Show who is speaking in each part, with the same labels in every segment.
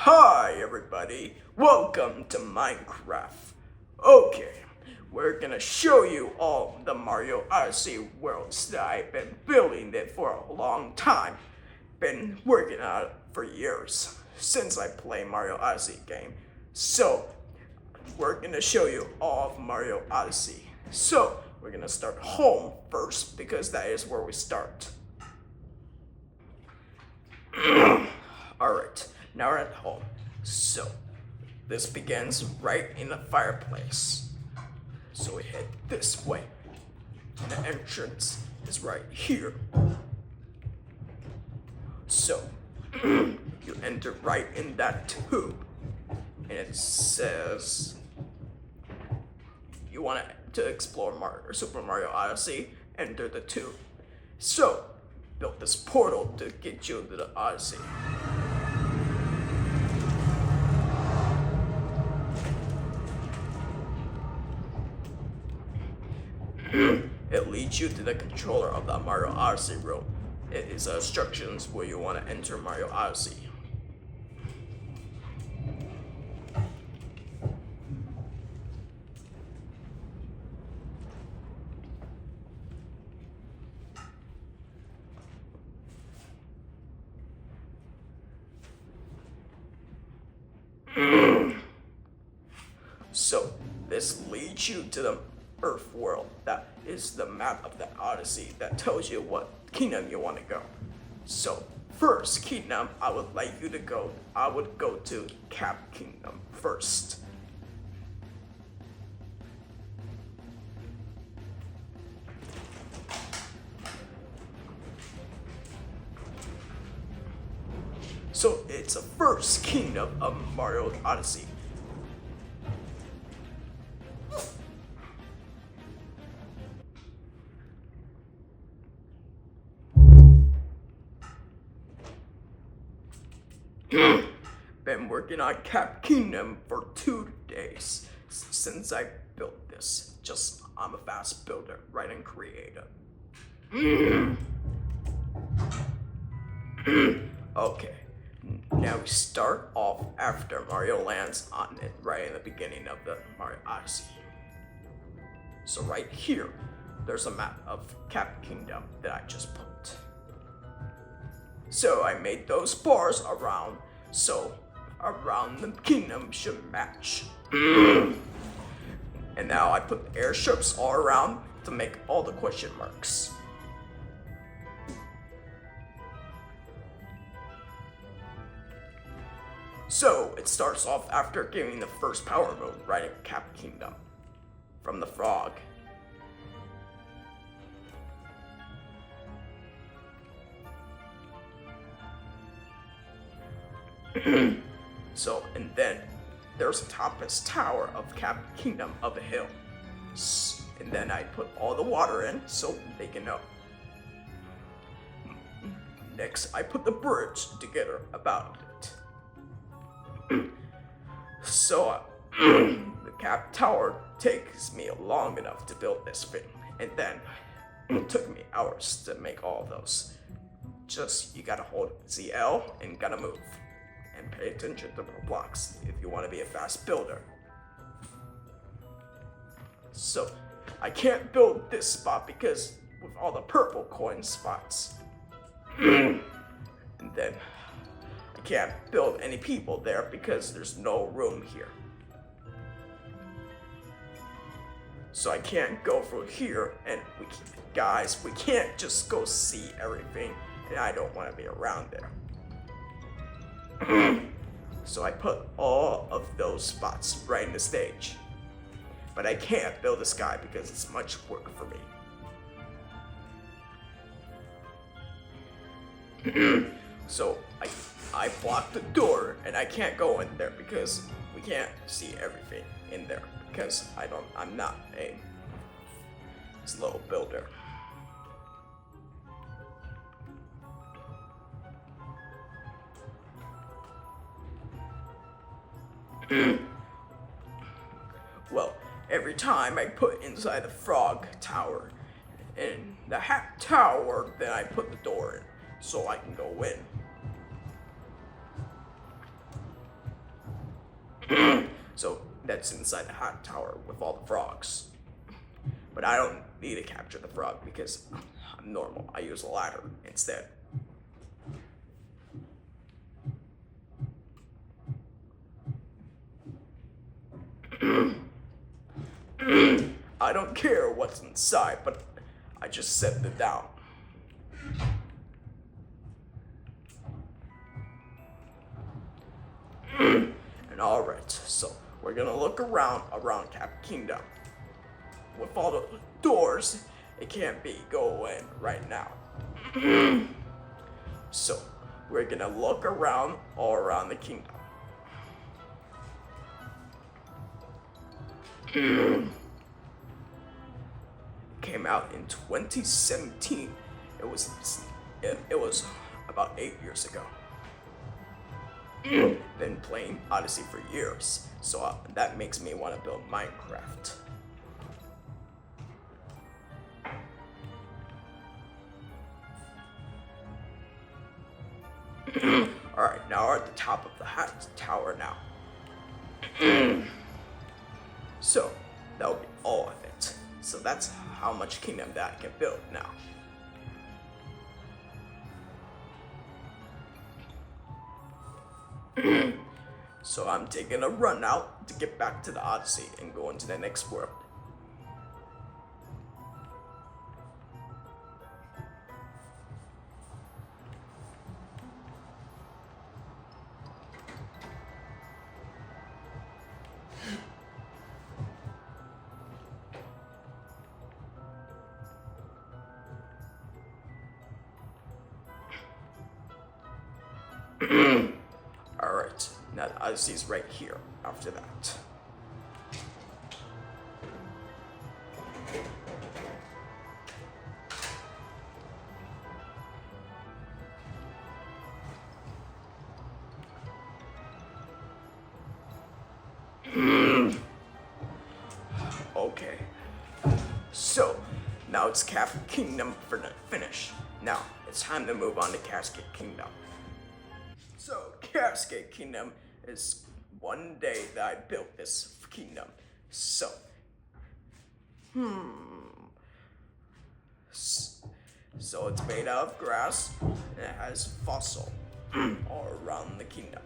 Speaker 1: Hi everybody, welcome to Minecraft. Okay, we're gonna show you all the Mario Odyssey worlds that I've been building it for a long time. Been working on it for years, since I play Mario Odyssey game. So, we're gonna show you all of Mario Odyssey. So, we're gonna start home first, because that is where we start. Alright, now we're at home. So, this begins right in the fireplace. So we head this way. And the entrance is right here. So, you enter right in that tube. And it says, you want to explore Super Mario Odyssey, enter the tube. So, build this portal to get you to the Odyssey. It leads you to the controller of the Mario Odyssey room. It is instructions where you want to enter Mario Odyssey. So, this leads you to the Earth world. That is the map of the Odyssey that tells you what kingdom you want to go. So, first kingdom I would like you to go, I would go to Cap Kingdom first. So, it's the first kingdom of Mario Odyssey. Been working on Cap Kingdom for 2 days since I built this. I'm a fast builder, right, and creative. Okay, now we start off after Mario lands on it, right in the beginning of the Mario Odyssey. So right here, there's a map of Cap Kingdom that I just put. So I made those bars around, so around the kingdom should match. And now I put airships all around to make all the question marks. So it starts off after giving the first power move right in Cap Kingdom from the frog. So, and then there's the topmost tower of Cap Kingdom of a hill. And then I put all the water in so they can know. Next, I put the bridge together about it. So, the Cap Tower takes me long enough to build this thing. And then, it took me hours to make all of those. You gotta hold ZL and gotta move. And pay attention to the blocks if you want to be a fast builder. So, I can't build this spot because with all the purple coin spots. And then, I can't build any people there because there's no room here. So I can't go through here, and we can't just go see everything, and I don't want to be around there. So I put all of those spots right in the stage. But I can't build the sky because it's much work for me. So I blocked the door and I can't go in there because we can't see everything in there because I'm not a slow builder. Well, every time I put inside the frog tower, in the hat tower, then I put the door in so I can go in. So that's inside the hat tower with all the frogs. But I don't need to capture the frog because I'm normal. I use a ladder instead. I don't care what's inside, but I just set it down. And alright, so we're gonna look around Cap Kingdom. With all the doors, it can't be go in right now. So we're gonna look around all around the kingdom. Came out in 2017. It was about 8 years ago. Been playing Odyssey for years, so that makes me want to build Minecraft. Alright, now we're at the top of the hat tower now. So, that'll be all of it. So that's how much kingdom that I can build now. So I'm taking a run out to get back to the Odyssey and go into the next world. Alright, now the Odyssey's right here after that. Okay, so now it's Cap Kingdom for the finish. Now it's time to move on to Cascade Kingdom. So Cascade Kingdom is one day that I built this kingdom. So, so it's made out of grass and it has fossil all around the kingdom.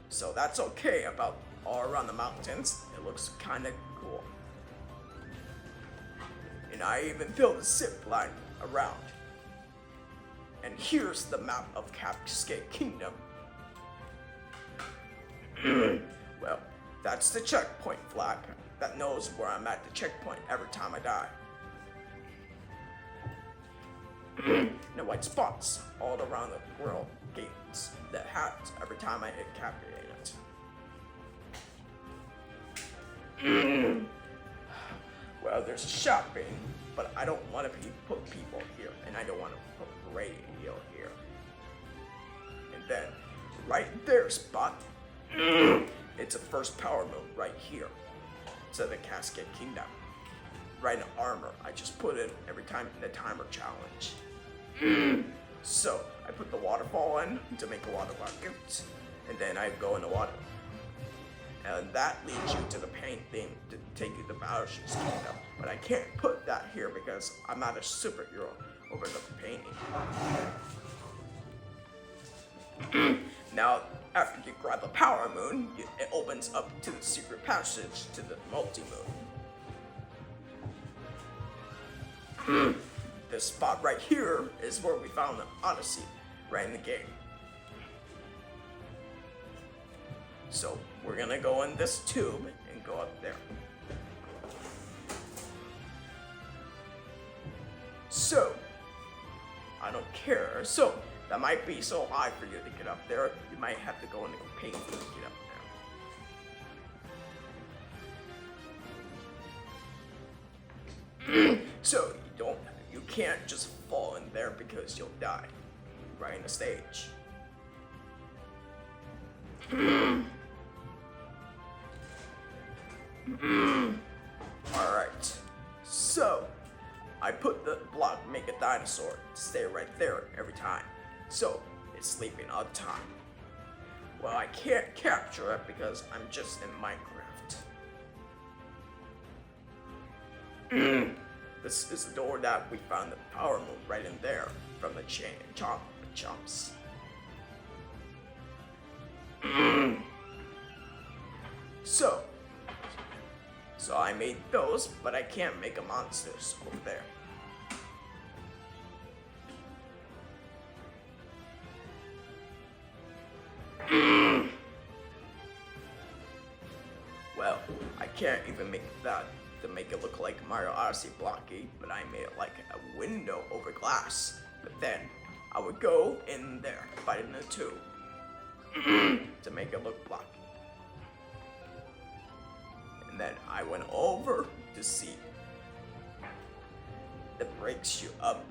Speaker 1: So that's okay about all around the mountains. It looks kind of cool. And I even built a zip line around. And here's the map of Cascade Kingdom. Well, that's the checkpoint flag that knows where I'm at the checkpoint every time I die. The white spots all around the world gates that hat every time I hit captivate it. Well, there's shopping, but I don't want to put people here, and I don't want to put radio here. And then, right there, spot, it's a first power mode right here. To the Cascade Kingdom. Right in armor, I just put it every time in the timer challenge. So, I put the waterfall in to make a water bucket, and then I go in the water. And that leads you to the paint thing to take you to Battleship's Kingdom. But I can't put that here because I'm not a superhero over the painting. Now, after you grab the power moon, it opens up to the secret passage to the multi-moon. This spot right here is where we found the Odyssey, right in the game. So we're gonna go in this tube and go up there. So, I don't care. So, that might be so high for you to get up there. You might have to go into paint to get up there. So, you can't just fall in there because you'll die right in the stage. Alright, so I put the block make a dinosaur to stay right there every time. So it's sleeping all the time. Well, I can't capture it because I'm just in Minecraft. This is the door that we found the power moon right in there from the chain jumps. So I made those, but I can't make a monsters over there. Well, I can't even make that to make it look like Mario Odyssey blocky, but I made it like a window over glass. But then I would go in there, fighting the two to make it look blocky. And then I went over to see it breaks you up.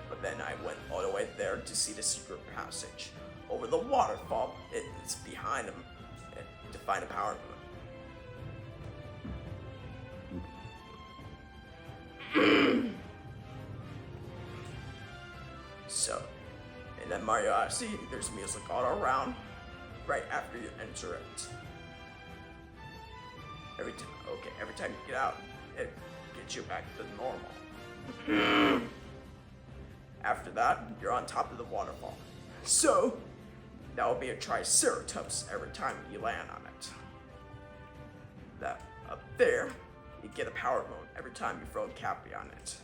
Speaker 1: But then I went all the way there to see the secret passage. Over the waterfall, it's behind him to find a power moon. So, in that Mario Odyssey, there's music all around right after you enter it. Every time you get out, it gets you back to normal. After that, you're on top of the waterfall. So, that will be a Triceratops every time you land on it. That up there, you get a power moon every time you throw a Cappy on it.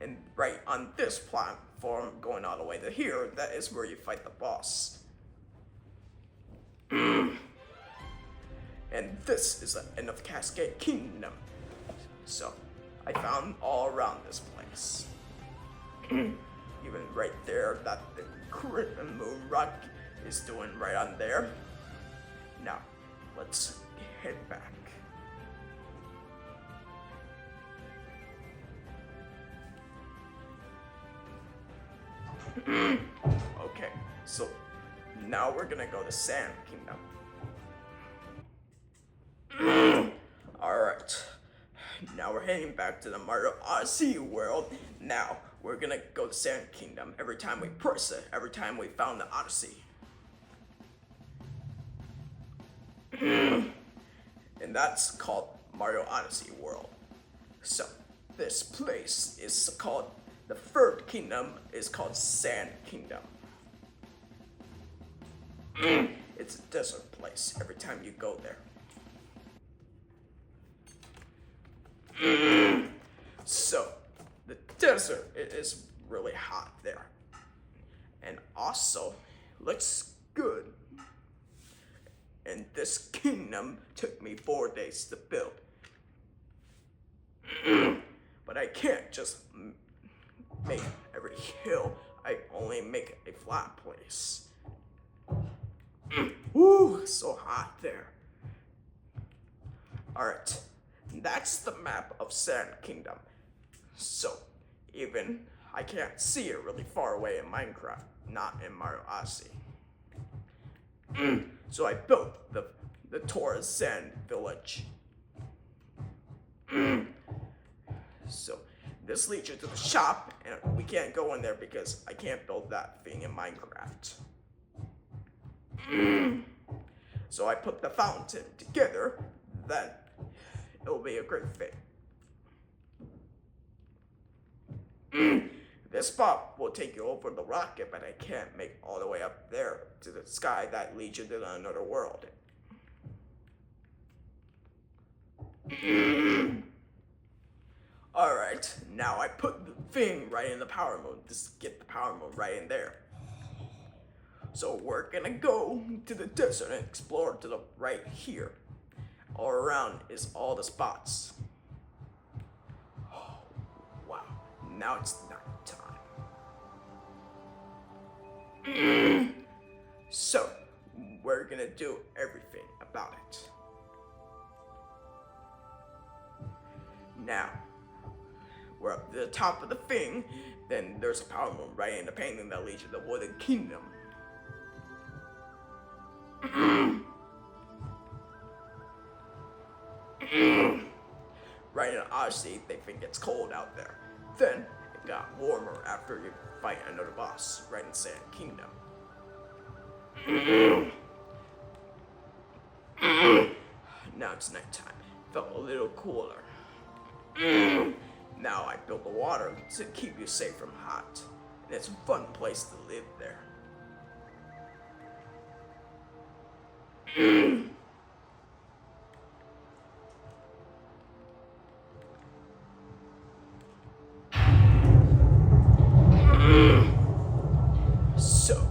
Speaker 1: And right on this platform, going all the way to here, that is where you fight the boss. And this is the end of Cascade Kingdom. So, I found all around this place. Even right there, that the Crimson Moon Rock is doing right on there. Now, let's head back. Okay, so now we're gonna go to Sand Kingdom. Alright, now we're heading back to the Mario Odyssey world. Now, we're gonna go to Sand Kingdom every time we press it, every time we found the Odyssey. And that's called Mario Odyssey World. So, this place is called, the third kingdom is called Sand Kingdom. It's a desert place every time you go there. So, the desert is really hot there. And also, looks good. And this kingdom took me 4 days to build. But I can't just make every hill. I only make a flat place. Ooh, so hot there. Alright, that's the map of Sand Kingdom. So, even I can't see it really far away in Minecraft, not in Mario Odyssey. So I built the Torres Sand Village. So this leads you to the shop, and we can't go in there because I can't build that thing in Minecraft. So I put the fountain together, then it will be a great fit. This spot will take you over the rocket, but I can't make all the way up there to the sky that leads you to another world. Alright, now I put the thing right in the power mode. Just get the power mode right in there. So we're gonna go to the desert and explore to the right here. All around is all the spots. Oh, wow, now it's night time. So, we're gonna do everything about it. Now, we're up to the top of the thing, then there's a power moon right in the painting that leads you to the Wooden Kingdom. Right in Odyssey, they think it's cold out there. Then, it got warmer after you fight another boss right in Sand Kingdom. Now it's nighttime. Felt a little cooler. Now I built the water to keep you safe from hot. And it's a fun place to live there. So,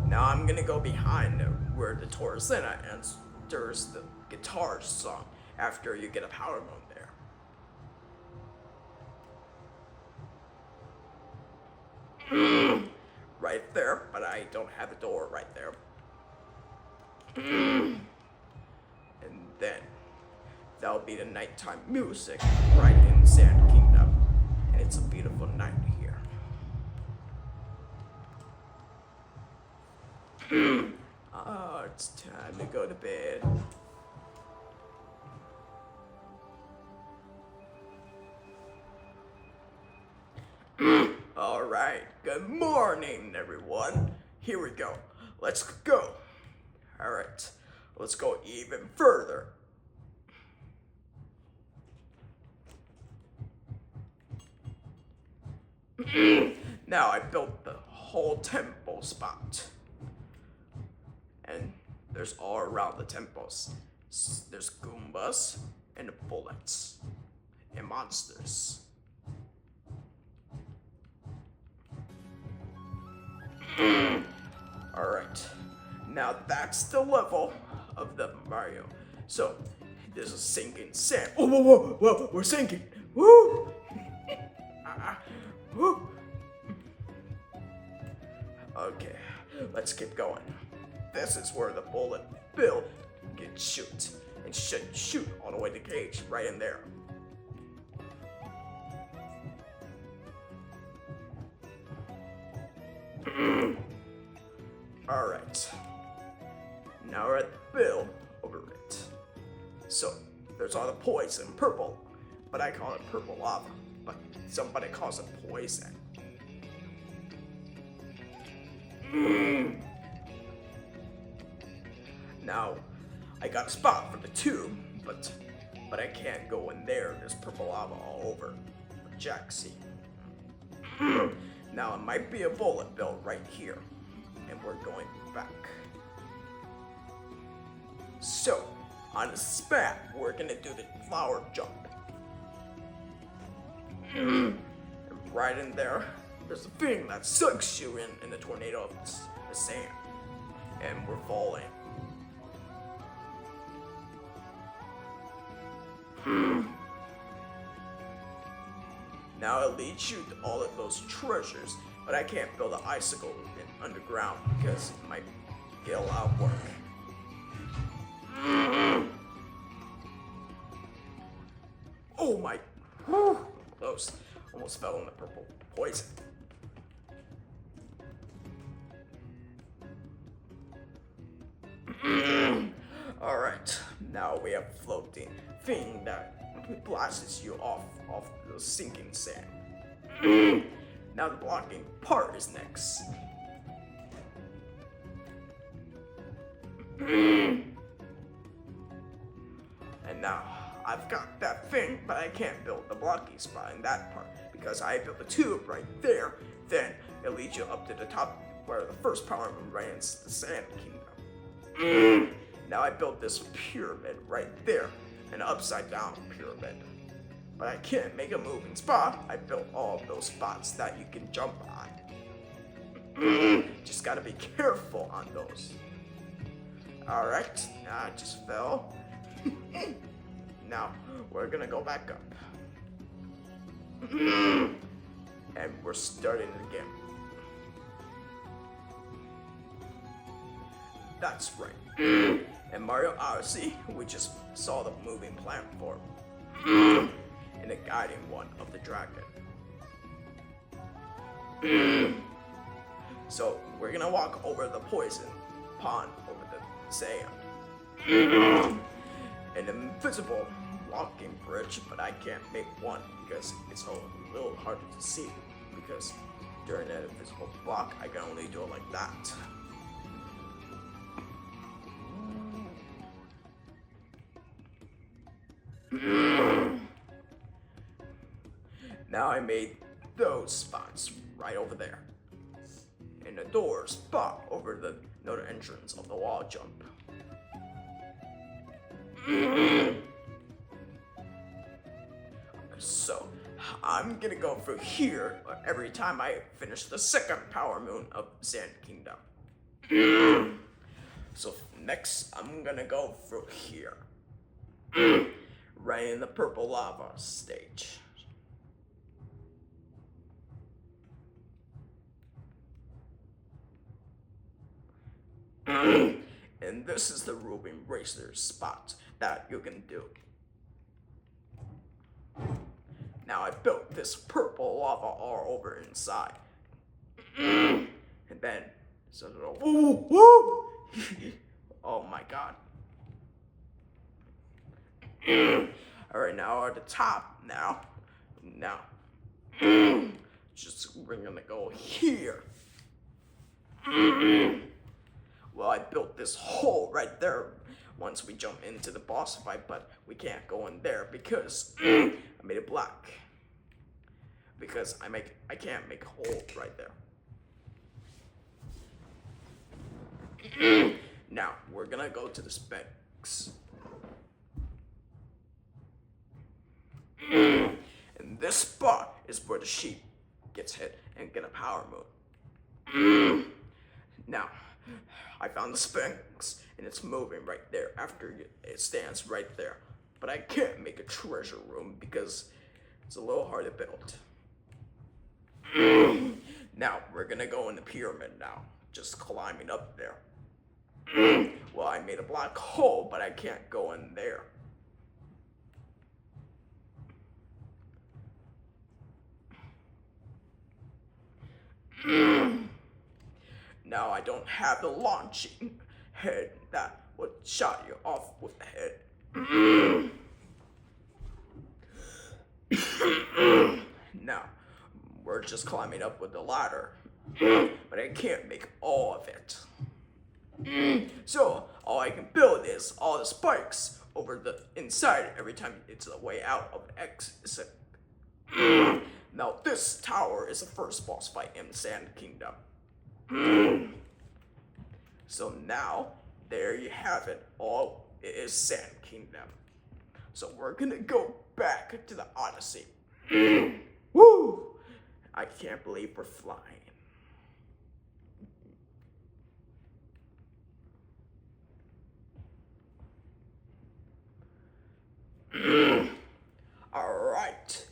Speaker 1: now I'm gonna go behind where the Torresena enters the guitar song after you get a power bone there. Right there, but I don't have a door right there. And then that'll be the nighttime music right in Sand Kingdom. And it's a beautiful night here. Oh, it's time to go to bed. Alright, good morning everyone. Here we go. Let's go. Alright, let's go even further. Now I built the whole temple spot. And there's all around the temples. There's Goombas and bullets and monsters. Alright, now that's the level of the Mario. So, there's a sinking sand. Oh, whoa, we're sinking. Woo! Woo! Okay, let's keep going. This is where the bullet bill can shoot. And should shoot all the way to Gage, right in there. Alright. Now we're at the bill over it. So, there's all the poison purple, but I call it purple lava. But somebody calls it poison. Now, I got a spot for the tube, but I can't go in there. There's purple lava all over. Jaxie. Now, it might be a bullet bill right here, and we're going back. So, on the spot, we're gonna do the flower jump. And right in there, there's a thing that sucks you in the tornado of the sand. And we're falling. Now it leads you to all of those treasures, but I can't build an icicle underground because it might get a lot of work. Oh my, those almost fell in the purple poison. Alright, now we have a floating thing that blasts you off the sinking sand. Now the blocking part is next. And now I've got that thing, but I can't build the blocking spot in that part because I built the tube right there. Then it leads you up to the top where the first power moon reigns, the Sand Kingdom. Now I built this pyramid right there, an upside down pyramid. But I can't make a moving spot. I built all of those spots that you can jump on. Just gotta be careful on those. Alright, I just fell. Now, we're gonna go back up. And we're starting again. That's right. In Mario Odyssey, we just saw the moving platform. And the guiding one of the dragon. So, we're gonna walk over the poison pond over the sand. An invisible walking bridge, but I can't make one because it's a little harder to see. because during an invisible block, I can only do it like that. Now I made those spots right over there. And the door spot over the another entrance of the wall jump. So I'm gonna go through here every time I finish the second power moon of Sand Kingdom. So next I'm gonna go through here. Right in the purple lava stage. And this is the Ruby Racer spot that you can do. Now I built this purple lava all over inside. And then, so woo, woo! Oh my god. Alright, now at the top now. Just we're gonna go here. Well, I built this hole right there once we jump into the boss fight, but we can't go in there because I made it black. Because I can't make a hole right there. Now, we're gonna go to the specs. And this spot is where the sheep gets hit and get a power move. Now, I found the Sphinx, and it's moving right there after it stands right there. But I can't make a treasure room because it's a little hard to build. Now, we're gonna go in the pyramid now, just climbing up there. Well, I made a black hole, but I can't go in there. Now I don't have the launching head that would shot you off with the head. Now, we're just climbing up with the ladder, but I can't make all of it. So, all I can build is all the spikes over the inside every time it's the way out of the exit. Now, this tower is the first boss fight in Sand Kingdom. So now, there you have it. All is Sand Kingdom. So we're gonna go back to the Odyssey. Woo! I can't believe we're flying. Alright,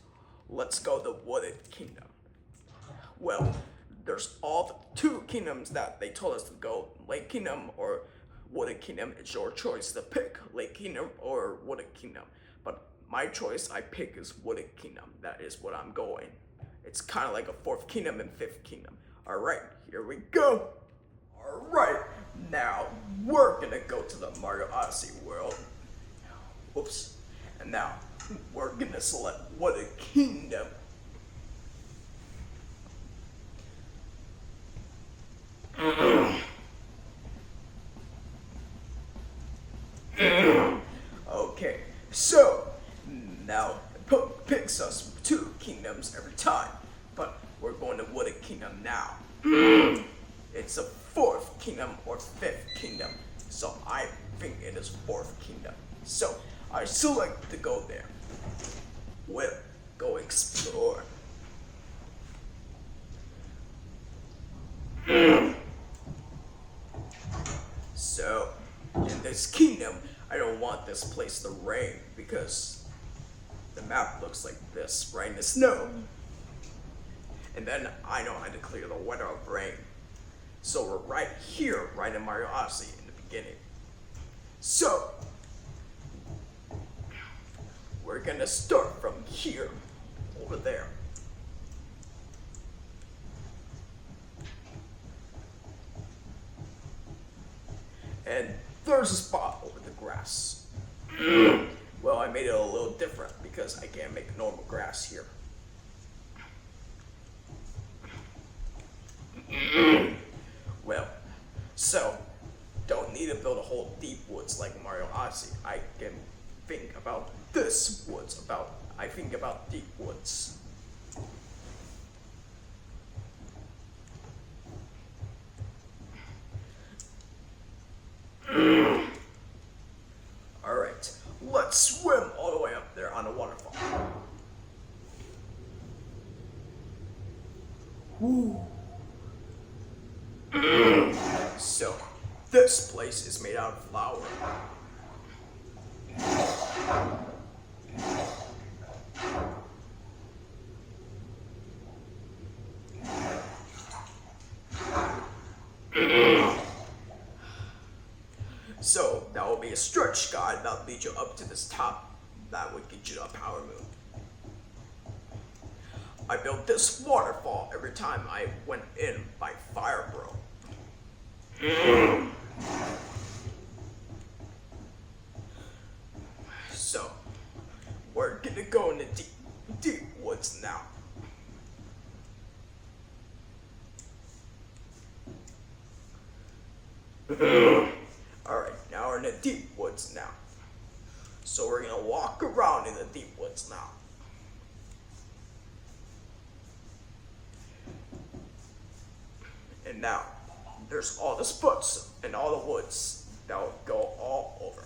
Speaker 1: let's go to Wooded Kingdom. Well, there's all the two kingdoms that they told us to go, Lake Kingdom or Wooded Kingdom. It's your choice to pick Lake Kingdom or Wooded Kingdom. But my choice I pick is Wooded Kingdom. That is what I'm going. It's kind of like a fourth kingdom and fifth kingdom. Alright, here we go. Alright, now we're gonna go to the Mario Odyssey world. Oops. And now we're gonna select Wooded Kingdom. Okay, so now it picks us two kingdoms every time, but we're going to Wooded Kingdom now. It's a fourth kingdom or fifth kingdom, so I think it is fourth kingdom. So I select to go there. We'll go explore. So, in this kingdom, I don't want this place to rain because the map looks like this, right in the snow. And then I know how to clear the weather of rain. So we're right here, right in Mario Odyssey in the beginning. So, we're gonna start from here, over there. And there's a spot over the grass. Well, I made it a little different because I can't make normal grass here. Well, so don't need to build a whole deep woods like Mario Odyssey. I can think about this woods. I think about deep woods. Alright, let's swim all the way up there on the waterfall. Woo. So, this place is made out of flour. So, that will be a stretch guide that leads you up to this top. That would get you to a power moon. I built this waterfall every time I went in by fire bro. So, we're gonna go in the deep woods now. Alright, now we're in the deep woods now. So we're gonna walk around in the deep woods now. And now, there's all the spots and all the woods that will go all over.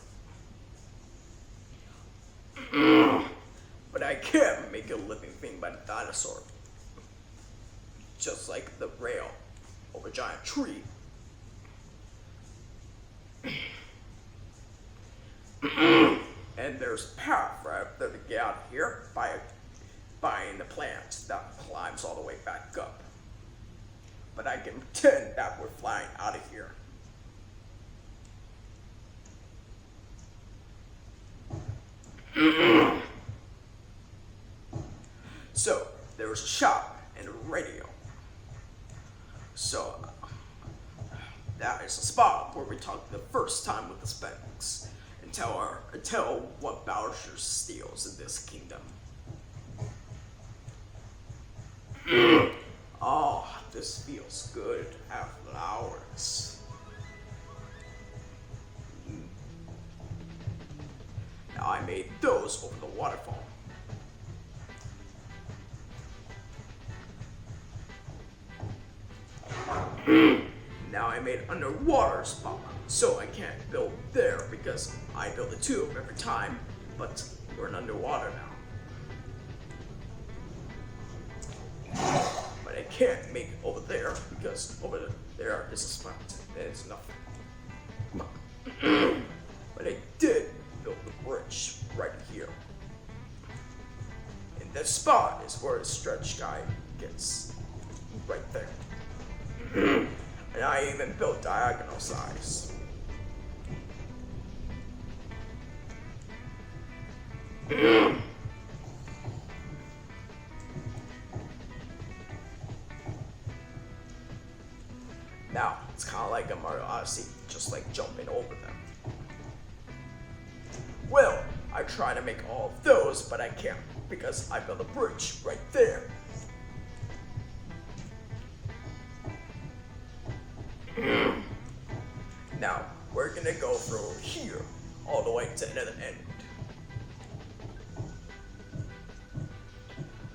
Speaker 1: But I can't make a living thing by the dinosaur. Just like the rail of a giant tree. And there's a path right up there to get out of here by buying the plant that climbs all the way back up. But I can pretend that we're flying out of here. So, there was a shop and a radio. So, that is a spot where we talk the first time with the specs and tell what Bowser steals in this kingdom. Oh, this feels good to have flowers. Now I made those over the waterfall. Now I made underwater spot, so I can't build there because I build a tube every time, but we're in underwater now. But I can't make it over there because over there is a spot and it's nothing. But I did build the bridge right here. And this spot is where the stretch guy gets right there. And I even built diagonal size. Now, it's kind of like a Mario Odyssey, just like jumping over them. Well, I try to make all of those, but I can't because I built a bridge right there. Now, we're gonna go through here, all the way to the end.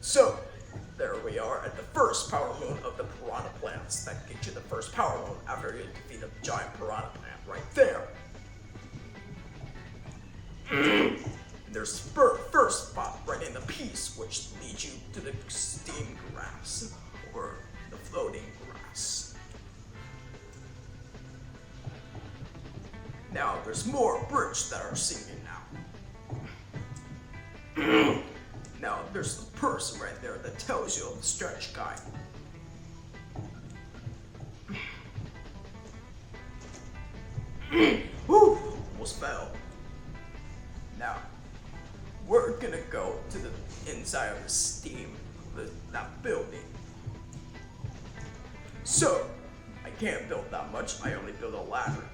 Speaker 1: So, there we are at the first power moon of the piranha plants. That gets you the first power moon after you defeat a giant piranha plant right there. There's first spot right in the piece, which leads you to the steam grass, or the floating grass. Now there's more birds that are singing now. Now there's the person right there that tells you of the stretch guy. Woo! Almost fell. Now, we're gonna go to the inside of the steam of that building. So, I can't build that much, I only build a ladder.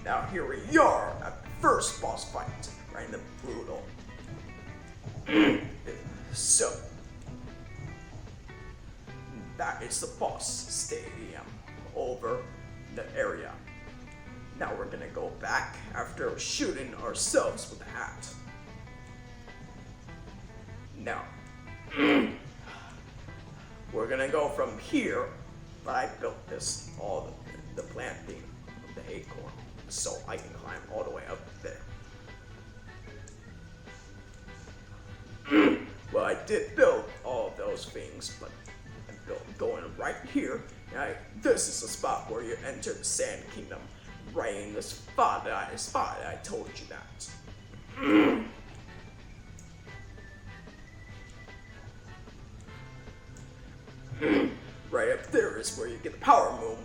Speaker 1: Now here we are at the first boss fight, right in the brutal. So, that is the boss stadium over the area. Now we're gonna go back after shooting ourselves with the hat. Now, we're gonna go from here, but I built this, all the planting of the acorn, so I can climb all the way up there. Well, I did build all of those things, but I'm going right here. And this is the spot where you enter the Sand Kingdom, right in the spot that I told you that. Right up there is where you get the power moon,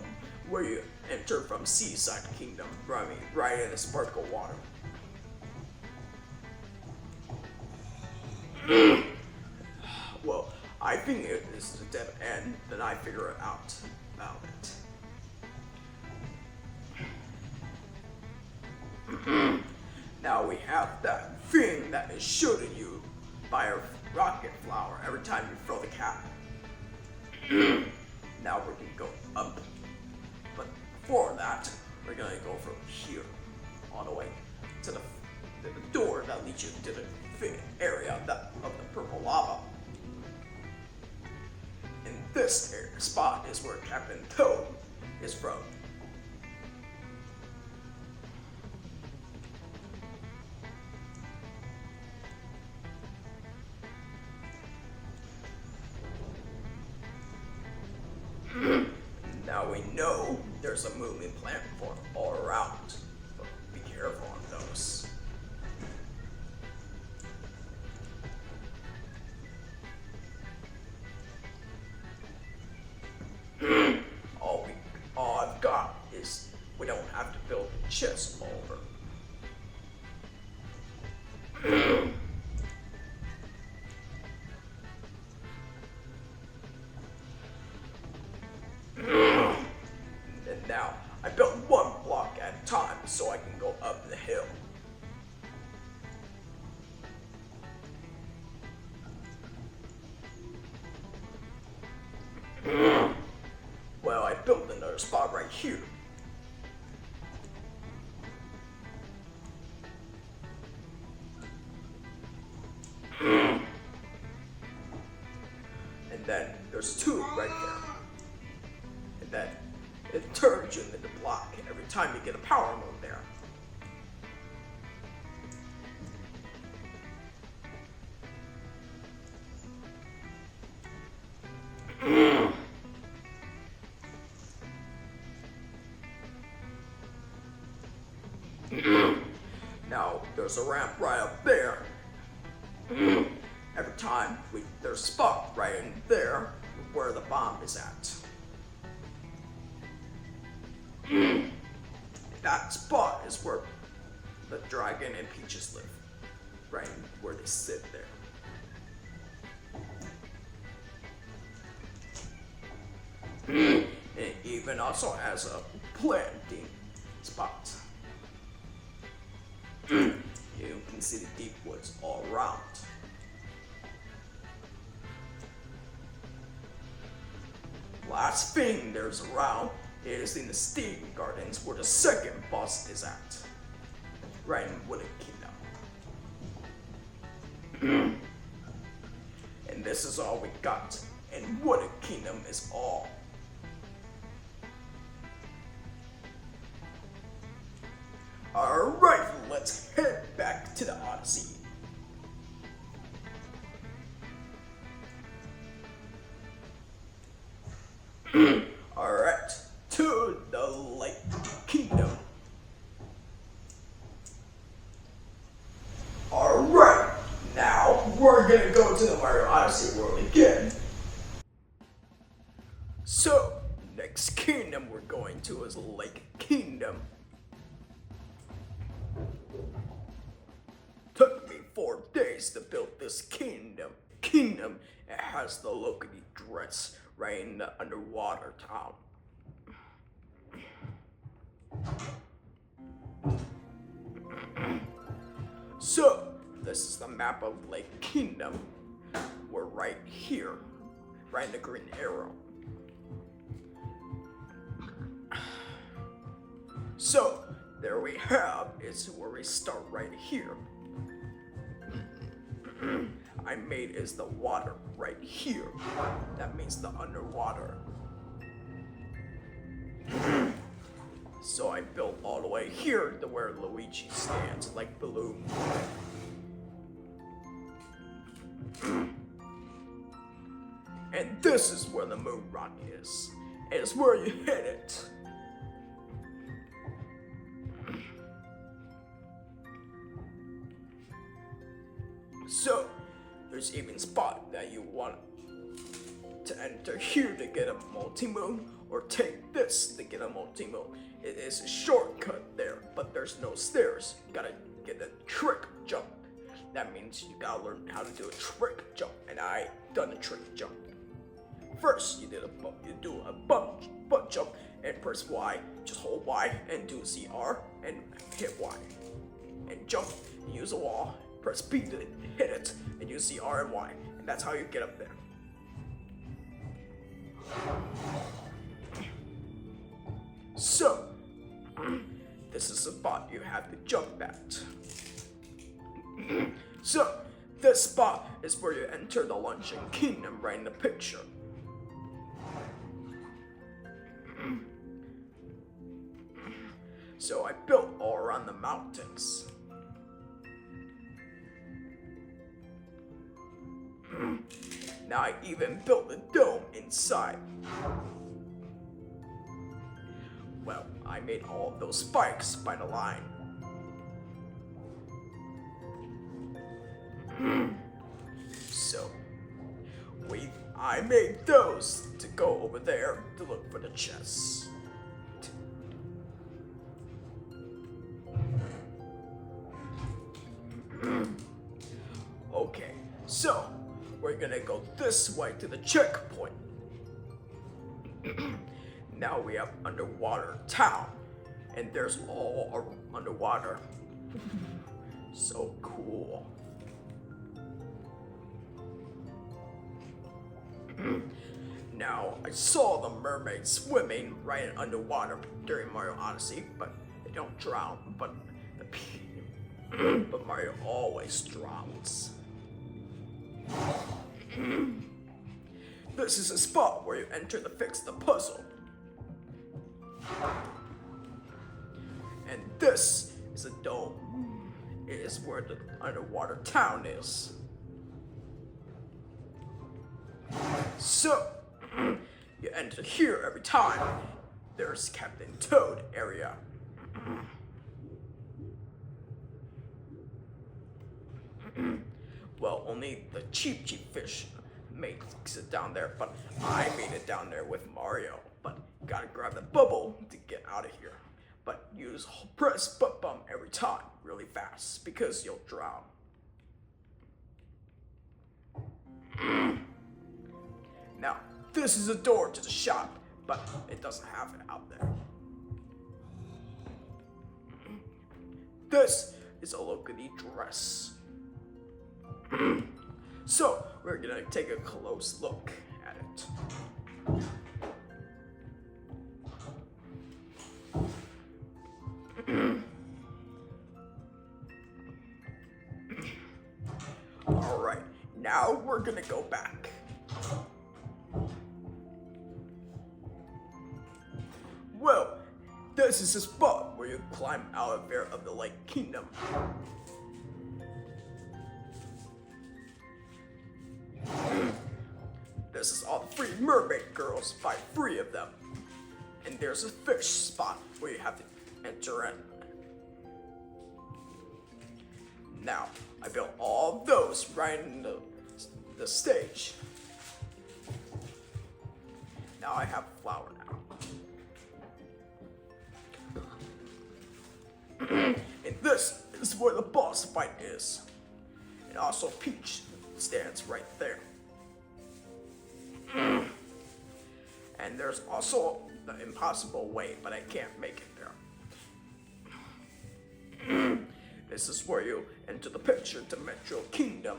Speaker 1: where you enter from Seaside Kingdom, right in the sparkle water. Well, I think it is a dead end, then I figure out about it. Now we have that thing that is shooting you by a rocket flower every time you throw the cap. Now we're gonna go up, but before that, we're gonna go from here all the way to the door that leads you to the area of the purple lava. And this spot is where Captain Toad is from. Now we know there's a moving platform all around, but be careful on those. All I've got is we don't have to build a chest over. And now I built one block at a time so I can go up the hill. Well, I built another spot right here. And then there's two right there. And then it turns you into the block every time you get a power move there. Now there's a ramp right up there. Every time there's a spot right in there where the bomb is at. That spot is where the dragon and Peaches live, right where they sit there. And it even also has a planting spot. You can see the deep woods all around. Last thing there's around is in the Steam Gardens where the second boss is at, right in Wooded Kingdom. And this is all we got, and Wooded Kingdom is all. Alright, let's head back to the Odyssey. Alright, to the Lake Kingdom. Alright, now we're gonna go to the Mario Odyssey world again. So, next kingdom we're going to is Lake Kingdom. Took me 4 days to build this kingdom. It has the Lokity dress right in the underwater town. So, this is the map of Lake Kingdom. We're right here, right in the green arrow. So, there we have is where we start right here. I made is the water right here. That means the underwater. So I built all the way here to where Luigi stands, like Balloon. And this is where the moon rock is. It's where you hit it. So, there's even spot that you want to enter here to get a multi-moon, or take this to get a multi-moon. It is a shortcut there, but there's no stairs. You gotta get a trick jump. That means you gotta learn how to do a trick jump, and I done a trick jump. First, you do a butt jump and press Y. Just hold Y and do CR and hit Y. And jump and use a wall. Press B to hit it and use CR and Y. And that's how you get up there. So, this is the spot you have to jump at. So, this spot is where you enter the Luncheon Kingdom right in the picture. So I built all around the mountains. Now I even built a dome inside. Well, I made all of those spikes by the line. So, I made those to go over there to look for the chests. Okay, so we're gonna go this way to the checkpoint. Now we have underwater town, and there's all underwater. So cool. Now, I saw the mermaid swimming right underwater during Mario Odyssey, but they don't drown, but Mario always drowns. This is a spot where you enter to fix the puzzle. And this is a dome. It is where the underwater town is. So, you enter here every time. There's Captain Toad area. Well, only the cheap fish makes it down there, but I made it down there with Mario. But you gotta grab the bubble to get out of here. But press butt bump every time really fast because you'll drown. Now, this is a door to the shop, but it doesn't have it out there. This is a Lokity dress. So, we're gonna take a close look at it. Alright, now we're gonna go back. Well, this is a spot where you climb out of there of the Lake Kingdom. This is all the free mermaid girls, fight 3 of them. And there's a fish spot where you have to enter in. Now, I built all of those right in the stage. Now I have a flower now. And this is where the boss fight is. And also Peach stands right there. And there's also the impossible way, but I can't make it there. This is where you enter the picture to Metro Kingdom.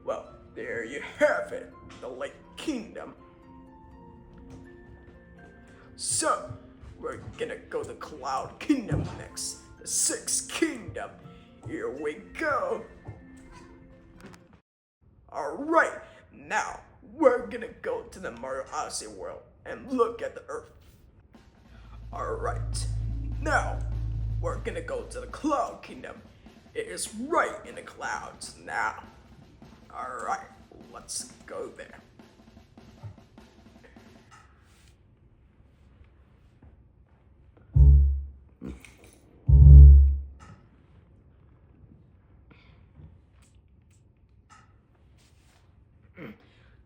Speaker 1: Well, there you have it. the Lake Kingdom. So, we're gonna go to Cloud Kingdom next. The Sixth Kingdom. Here we go. Alright, now we're gonna go to the Mario Odyssey world and look at the Earth. Alright, now we're gonna go to the Cloud Kingdom. It is right in the clouds now. Alright, let's go there.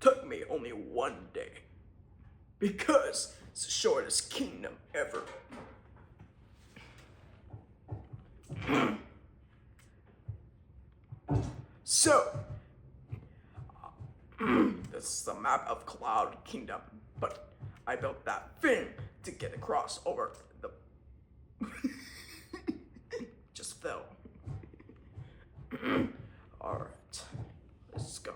Speaker 1: Took me only one day, because it's the shortest kingdom ever. So, this is the map of Cloud Kingdom, but I built that thing to get across over the... just fell. Alright, let's go.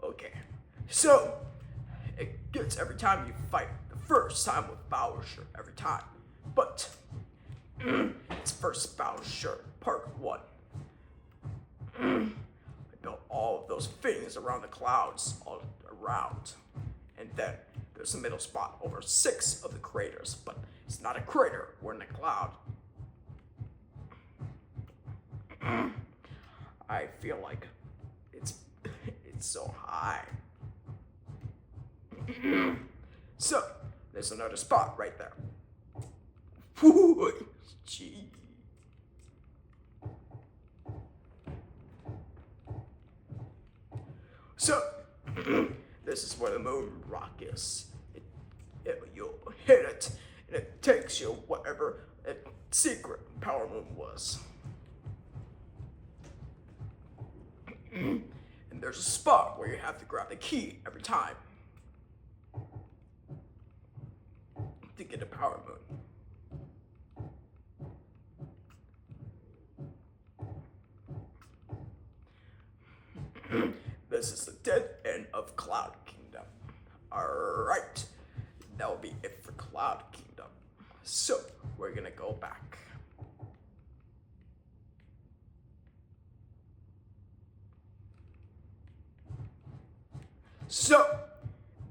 Speaker 1: Okay, so it gets every time you fight. The first time with Bowser, every time. But it's first Bowser part 1. I built all of those things around the clouds, all around. And then there's a middle spot over 6 of the craters, but it's not a crater, we're in a cloud. I feel like it's so high. So, there's another spot right there. Gee. So, this is where the moon rock is. You'll hit it, and it takes you whatever a secret power moon was. And there's a spot where you have to grab the key every time to get a power moon. This is the dead end of Cloud Kingdom. Alright, that will be it for Cloud Kingdom. So, we're gonna go back. So,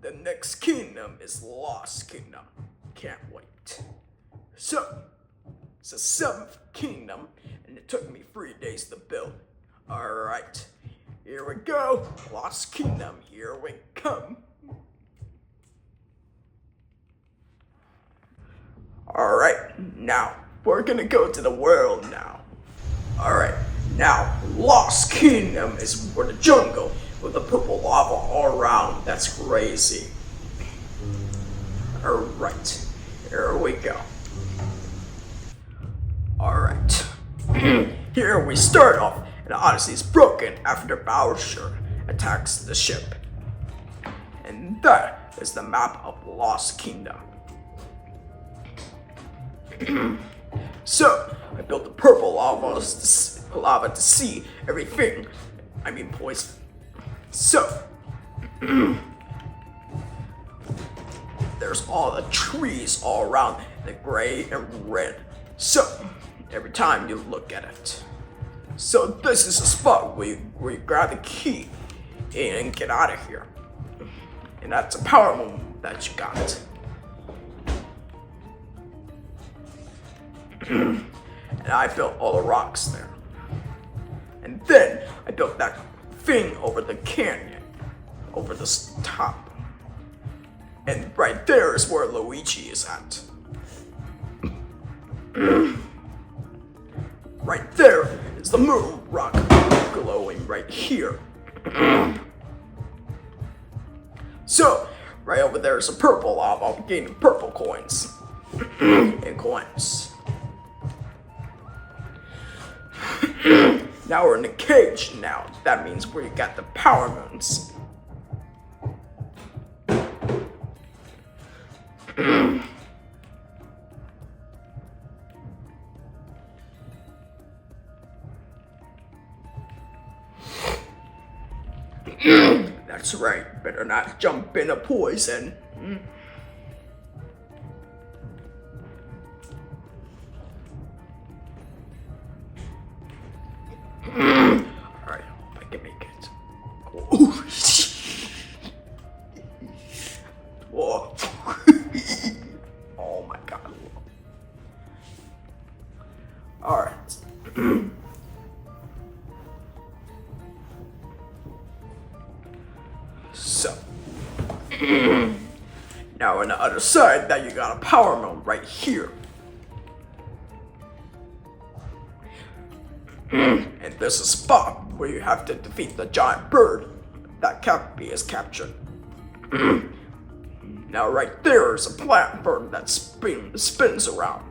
Speaker 1: the next kingdom is Lost Kingdom. Can't wait. So, it's the 7th kingdom, and it took me 3 days to build. Alright, here we go. Lost Kingdom, here we come. Alright, now, we're gonna go to the world now. Alright, now, Lost Kingdom is where the jungle with the purple lava all around. That's crazy. Alright, here we go. Alright, here we start off, and Odyssey is broken after Bowser attacks the ship. And that is the map of Lost Kingdom. So, I built the purple lava to see everything. I mean poison. So, there's all the trees all around, the gray and red. So, every time you look at it. So this is a spot where you grab the key and get out of here. And that's a power moon that you got. And I built all the rocks there. And then I built that thing over the canyon, over the top. And right there is where Luigi is at. Right there is the moon rock glowing right here. So, right over there is a purple lava. I'll be gaining purple coins. And coins. Now we're in the cage now. That means where you got the power moons. That's right, better not jump in a poison. Alright, I can make it. Ooh. Whoa. Oh my god. Alright. So. Now on the other side, that you got a power mode right here. And there's a spot where you have to defeat the giant bird that Cappy is captured. Now right there is a platform that spins around.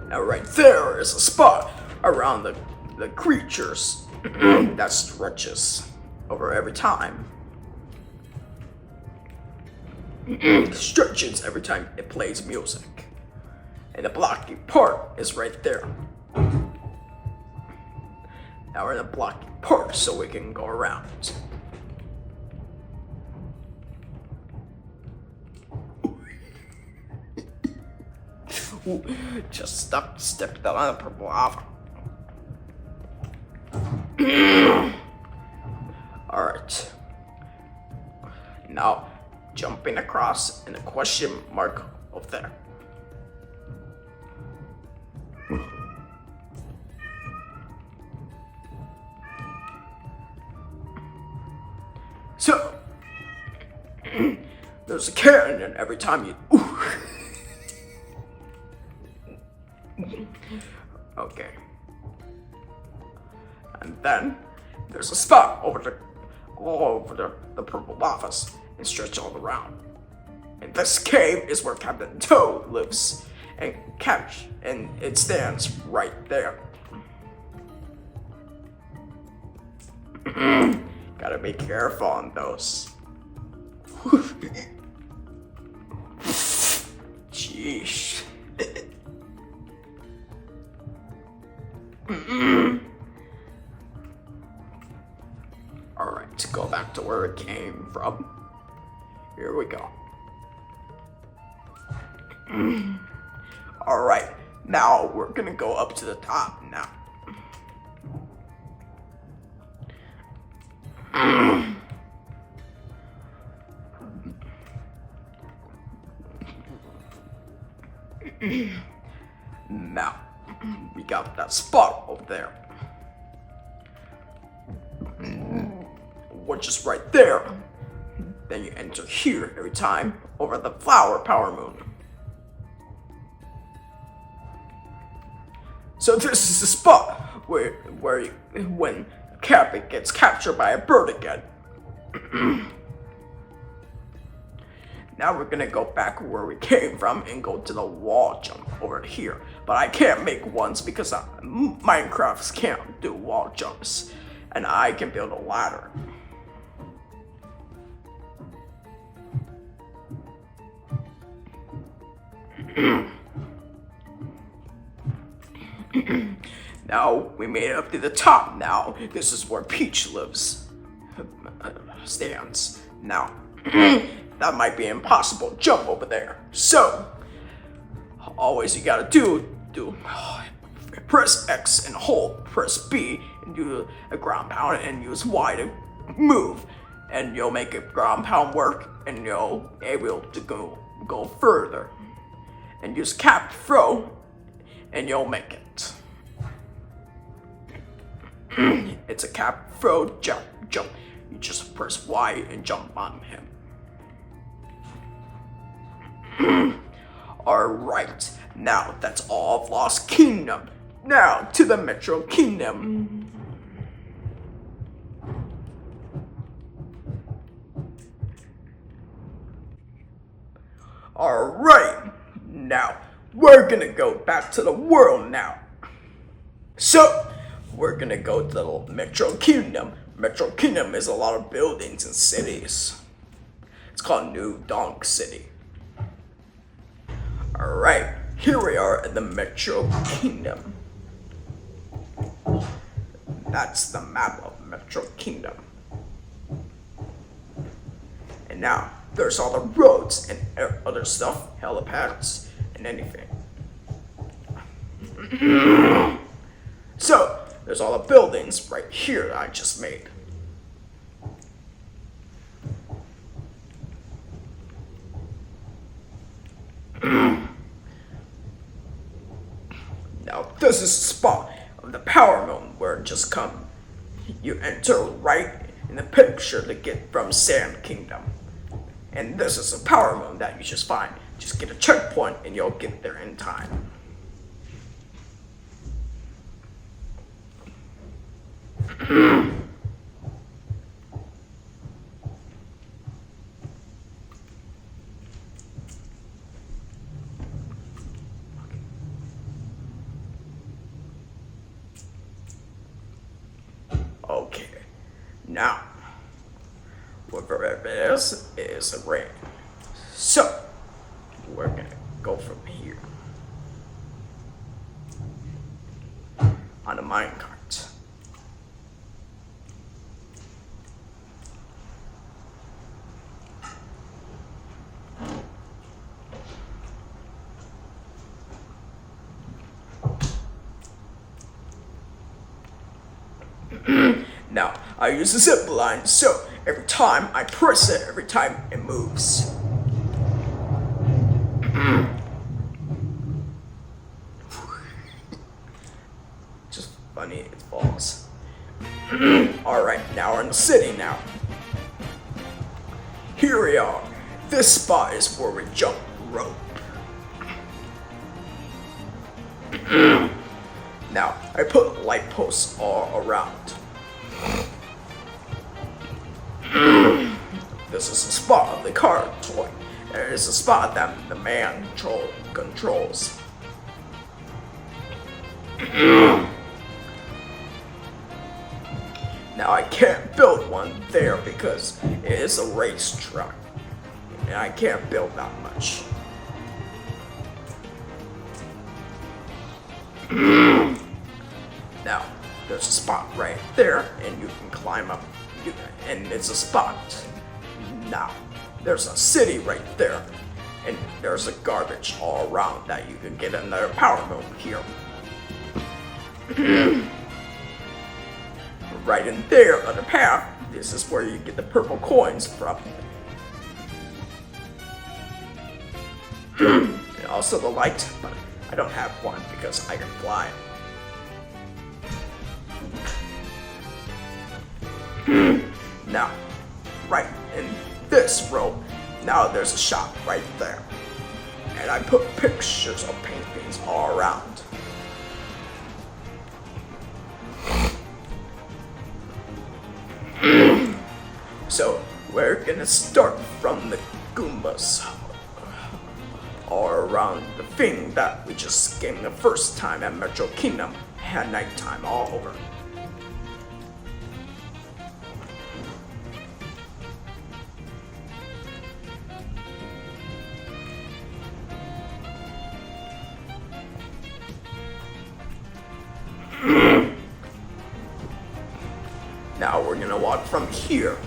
Speaker 1: Now right there is a spot around the creatures that stretches over every time. Stretches every time it plays music. And the blocky part is right there. Now we're in the blocky part so we can go around. Ooh, just step that on the purple lava. Alright. Now, jumping across and a question mark up there. So, there's a cannon every time you... Ooh. Okay. And then there's a spot all over the purple lavas and stretch all around. And this cave is where Captain Toad lives and it stands right there. Gotta be careful on those. Jeez. Alright, to go back to where it came from. Here we go. Alright, now we're gonna go up to the top now. Now, we got that spot over there. Which is right there. Then you enter here every time over the flower power moon. So this is the spot when Cappy gets captured by a bird again. Now we're gonna go back where we came from and go to the wall jump over here. But I can't make ones because Minecraft can't do wall jumps. And I can build a ladder. Now we made it up to the top. Now this is where Peach stands. Now that might be impossible to jump over there. So always you gotta do press X and hold, press B and do a ground pound and use Y to move, and you'll make a ground pound work and you'll be able to go further. And use cap throw and you'll make it. It's a cap throw jump. You just press Y and jump on him. Alright, now that's all of Lost Kingdom. Now to the Metro Kingdom. Alright, now we're gonna go back to the world now. So, we're gonna go to the Metro Kingdom. Metro Kingdom is a lot of buildings and cities. It's called New Donk City. Alright, here we are in the Metro Kingdom. That's the map of Metro Kingdom. And now, there's all the roads and other stuff, helipads, and anything. So, there's all the buildings right here that I just made. Now, this is the spot of the power moon where it just come. You enter right in the picture to get from Sand Kingdom. And this is a power moon that you just find. Just get a checkpoint and you'll get there in time. Okay, now, whatever it is a ring. So, we're gonna go from here on a minecart. Now, I use a zip line, so every time I press it, every time it moves. Just funny, it falls. Alright, now we're in the city now. Here we are. This spot is where we jump rope. Now, I put light posts all around. This is a spot of the car toy. There is a spot that the man controls. Now I can't build one there because it is a racetrack. And I can't build that much. Now, there's a spot right there, and you can climb up, and it's a spot. Now, there's a city right there, and there's a garbage all around that you can get another power moon here. Right in there on the path, this is where you get the purple coins from. And also the light, but I don't have one because I can fly. Now, right in this row, now there's a shop right there. And I put pictures of paintings all around. So, we're gonna start from the Goombas. All around the thing that we just gamed the first time at Metro Kingdom at nighttime all over. Now we're gonna walk from here.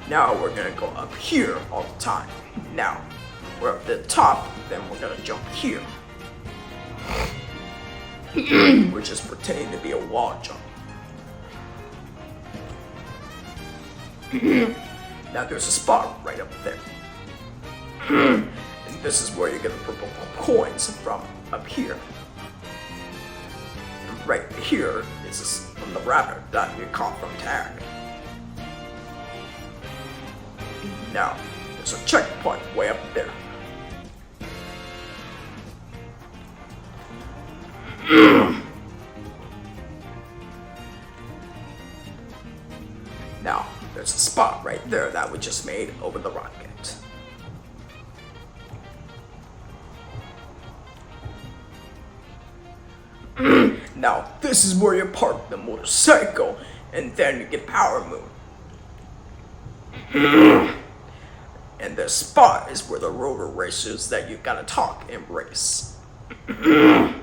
Speaker 1: Now we're gonna go up here all the time. Now, we're up at the top, then we're gonna jump here. We're just pretending to be a wall jump. Now there's a spot right up there. And this is where you get the purple coins from, up here. And right here is from the rabbit that you caught from tag. Now, there's a checkpoint way up there. Now, there's a spot right there that we just made over the rocket. Now, this is where you park the motorcycle, and then you get power move. And this spot is where the rotor races that you gotta talk and race. And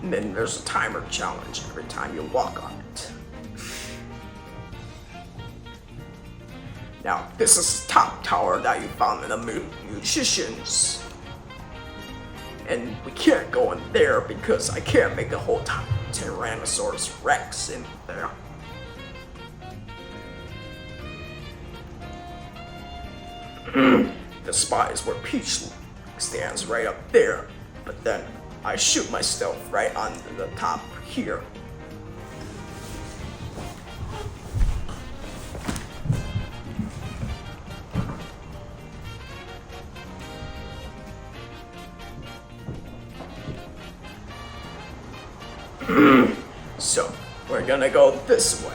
Speaker 1: then there's a timer challenge every time you walk on it. Now, this is the top tower that you found in the musicians. And we can't go in there because I can't make a whole Tyrannosaurus Rex in there. The spot is where Peach stands right up there, but then I shoot myself right on the top here. So, we're gonna go this way.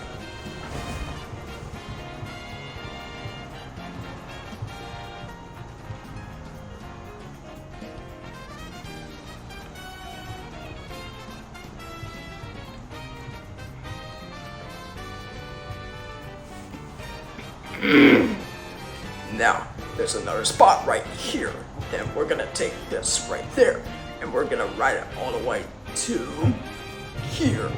Speaker 1: Now, there's another spot right here. Then we're gonna take this right there, and we're gonna ride it all the way to here.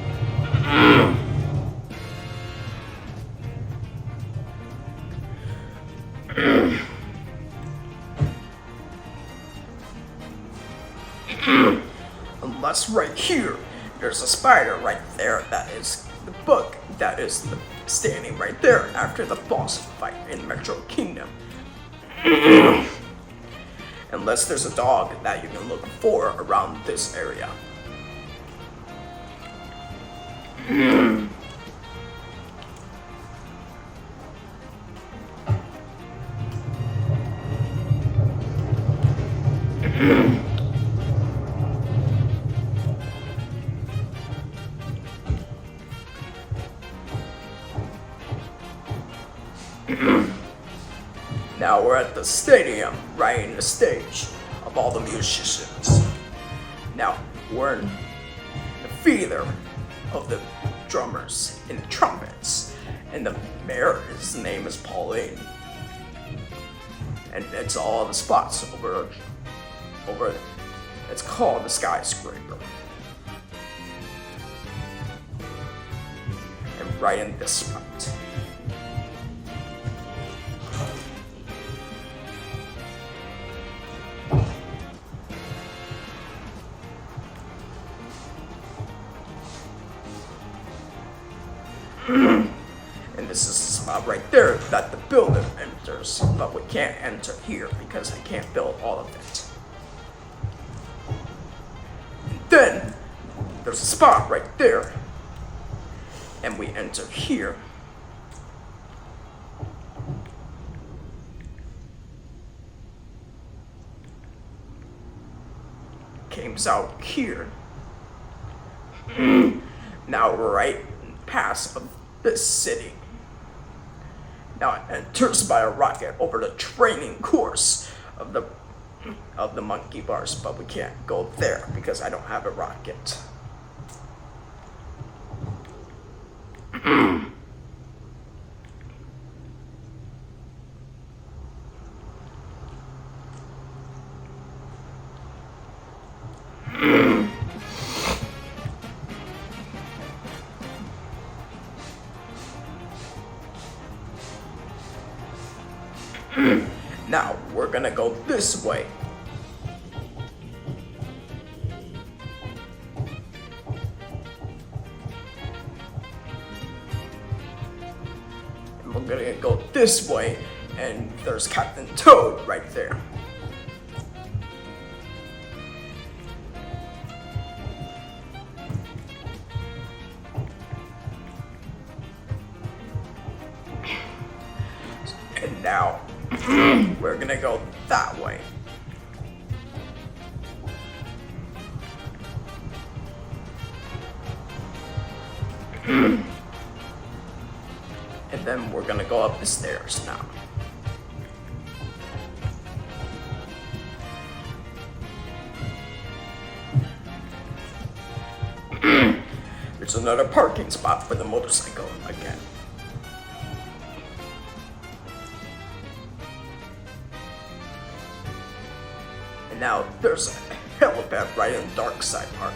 Speaker 1: Unless right here, there's a spider right there that is the book that is standing right there after the boss fight in Metro Kingdom. Unless there's a dog that you can look for around this area. Now we're at the stadium, right in the stage of all the musicians. Now we're in the theater of the drummers and the trumpets, and the mayor, his name is Pauline. And it's all the spots over it's called the skyscraper. And right in this spot. And this is the spot right there that the builder enters, but we can't enter here because I can't build all of it. And then there's a spot right there, and we enter here. Comes out here. Now we're right past of this city. Now it enters by a rocket over the training course of the monkey bars, but we can't go there because I don't have a rocket. Now we're gonna go this way. And we're gonna go this way, and there's Captain Toad right there. And now we're gonna go that way. And then we're gonna go up the stairs now. another parking spot for the motorcycle again. And now there's a helipad right in the dark side part.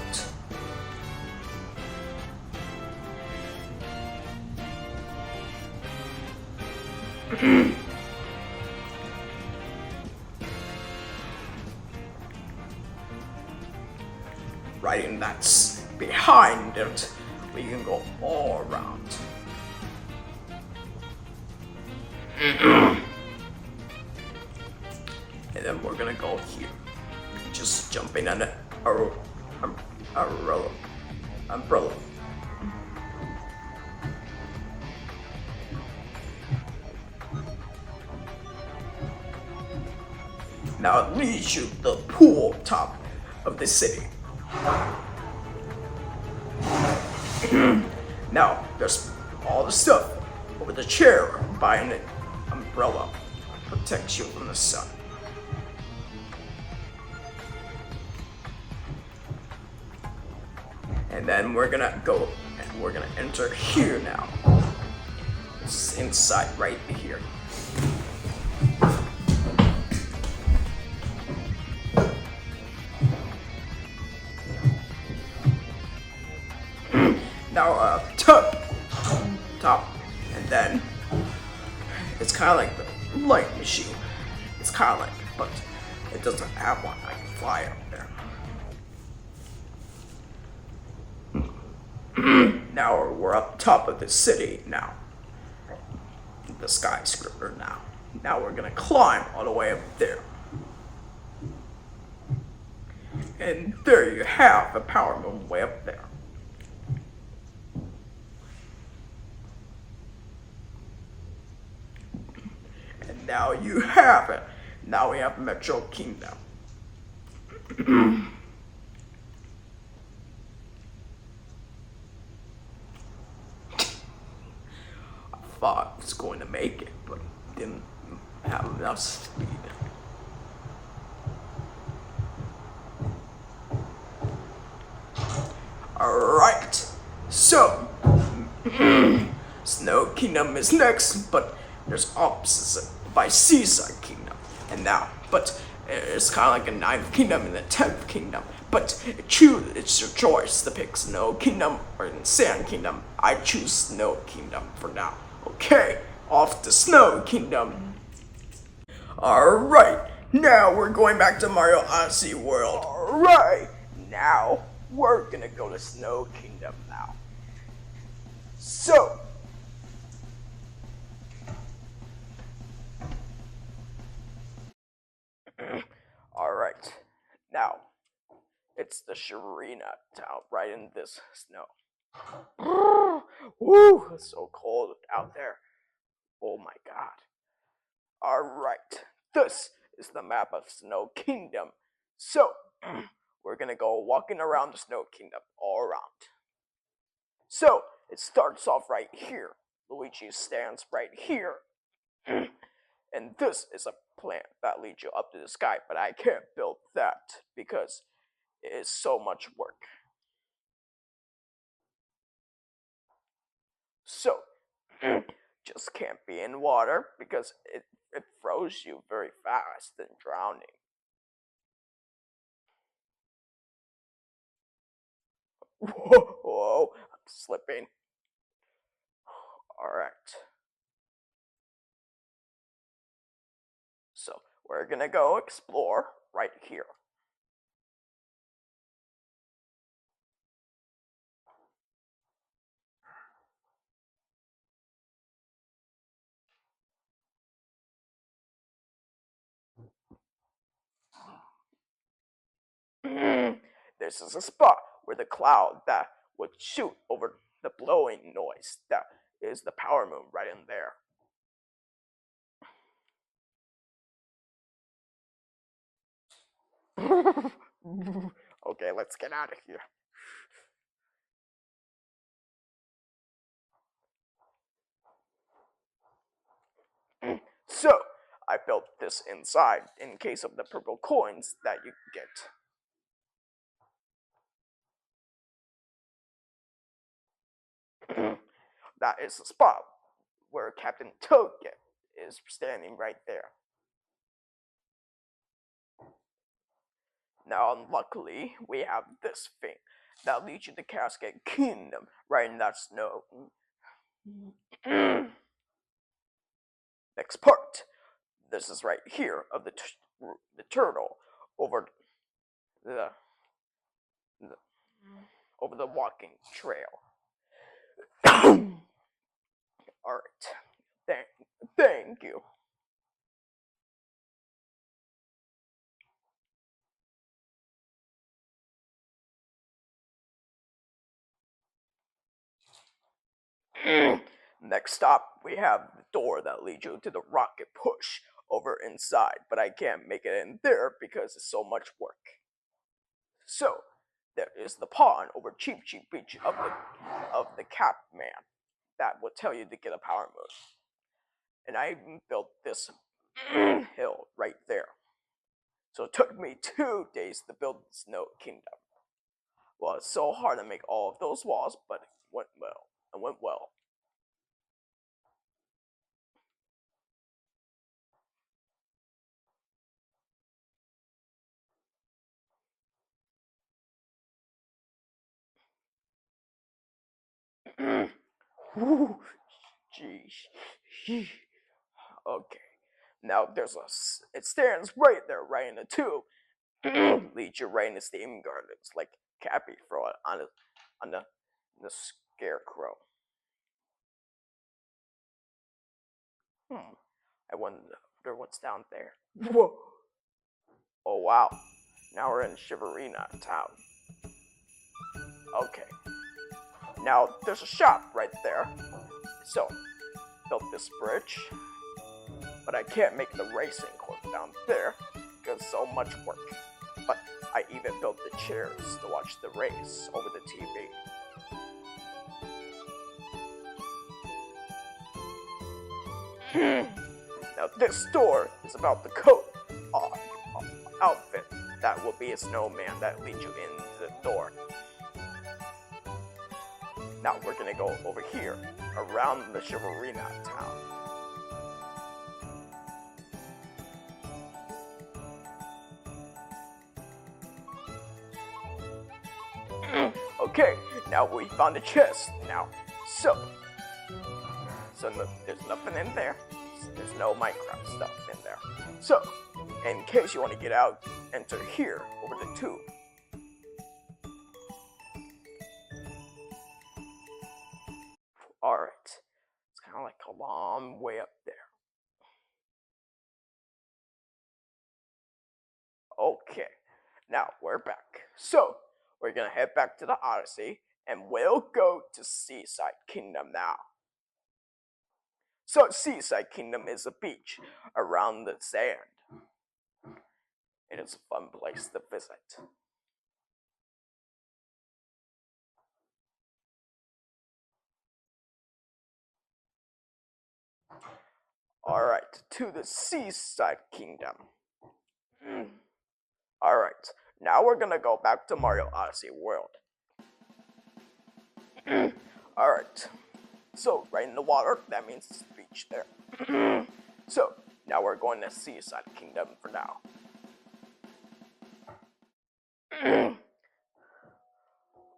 Speaker 1: Right in that's behind it, we can go all around. And then we're gonna go here. Just jumping on the umbrella. Now it leads you to the pool top of the city. Now there's all the stuff over the chair by an umbrella. Protects you from the sun. And then we're gonna go and we're gonna enter here now. It's inside right here. Now top, and then it's kind of like the light machine. It's kind of like, but it doesn't have one. I can fly up there. Now we're up top of the city now. The skyscraper now. Now we're gonna climb all the way up there. And there you have a power moon way up there. And now you have it. Now we have Metro Kingdom. I thought I was going to make it, but didn't have enough speed. Alright, so Snow Kingdom is next, but there's opposite by Seaside Kingdom. And now, but it's kind of like a 9th Kingdom and the 10th Kingdom. But choose, it's your choice to pick Snow Kingdom or Sand Kingdom. I choose Snow Kingdom for now. Okay, off to Snow Kingdom. Alright, now we're going back to Mario Odyssey World. Alright, now we're gonna go to Snow Kingdom now. So, alright, now it's the Sharina town right in this snow. Woo, it's so cold out there. Oh my god. Alright, this is the map of Snow Kingdom. So, we're gonna go walking around the Snow Kingdom all around. So, it starts off right here. Luigi stands right here. And this is a plant that leads you up to the sky, but I can't build that because it is so much work. So, just can't be in water because it froze you very fast and drowning. Whoa, I'm slipping. Alright. So, we're gonna go explore right here. This is a spot where the cloud that would shoot over the blowing noise that is the power moon right in there. Okay, let's get out of here. So, I built this inside in case of the purple coins that you get. That is the spot where Captain Toadget is standing right there. Now, luckily, we have this thing that leads you to Cascade Kingdom, right in that snow. Next part. This is right here of the turtle over the, the over the walking trail. All right. Thank you. Next stop, we have the door that leads you to the rocket push over inside, but I can't make it in there because it's so much work. So, there is the pawn over Cheap Cheap Beach of the Cap Man that will tell you to get a power move. And I even built this hill right there. So it took me 2 days to build the Snow Kingdom. Well, it's so hard to make all of those walls, but it went well. It went well. Whew, Jeez. Okay. Now it stands right there, right in the tube. Leads you right in the steam gardens, like Cappy throw it on the scarecrow. I wonder what's down there. Whoa. Oh wow. Now we're in Shiverina town. Okay. Now there's a shop right there. So, built this bridge. But I can't make the racing course down there because so much work. But I even built the chairs to watch the race over the TV. Now this store is about the coat outfit that will be a snowman that leads you into the door. Now we're gonna go over here, around the Shiverina town. Okay, now we found a chest. Now, there's nothing in there. There's no Minecraft stuff in there. So, in case you want to get out, enter here over the tube. Alright, it's kind of like a long way up there. Okay, now we're back. So, we're gonna head back to the Odyssey, and we'll go to Seaside Kingdom now. So, Seaside Kingdom is a beach around the sand. It is a fun place to visit. Alright, to the Seaside Kingdom. Alright, now we're gonna go back to Mario Odyssey World. Alright, so right in the water, that means it's the beach there. So, now we're going to Seaside Kingdom for now.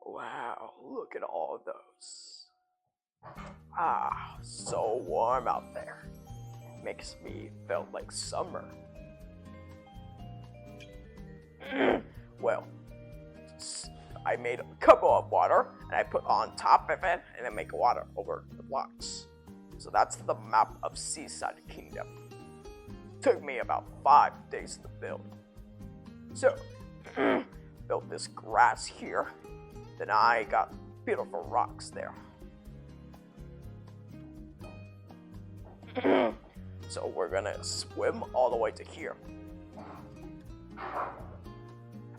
Speaker 1: Wow, look at all those. Ah, so warm out there. Makes me feel like summer. Well, I made a cup of water and I put on top of it and I make water over the blocks. So that's the map of Seaside Kingdom. Took me about 5 days to build. So, built this grass here. Then I got beautiful rocks there. So we're gonna swim all the way to here.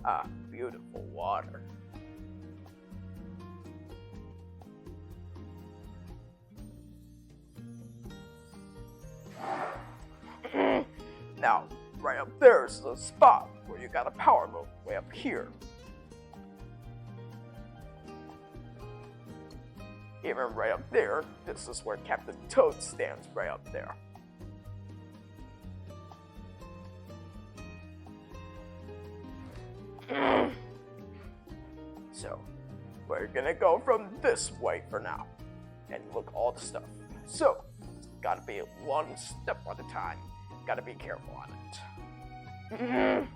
Speaker 1: Ah, beautiful water. Now, right up there is the spot where you got a power move way up here. given right up there. This is where Captain Toad stands, right up there. So, we're gonna go from this way for now, and look all the stuff. So, gotta be one step at a time. Gotta be careful on it.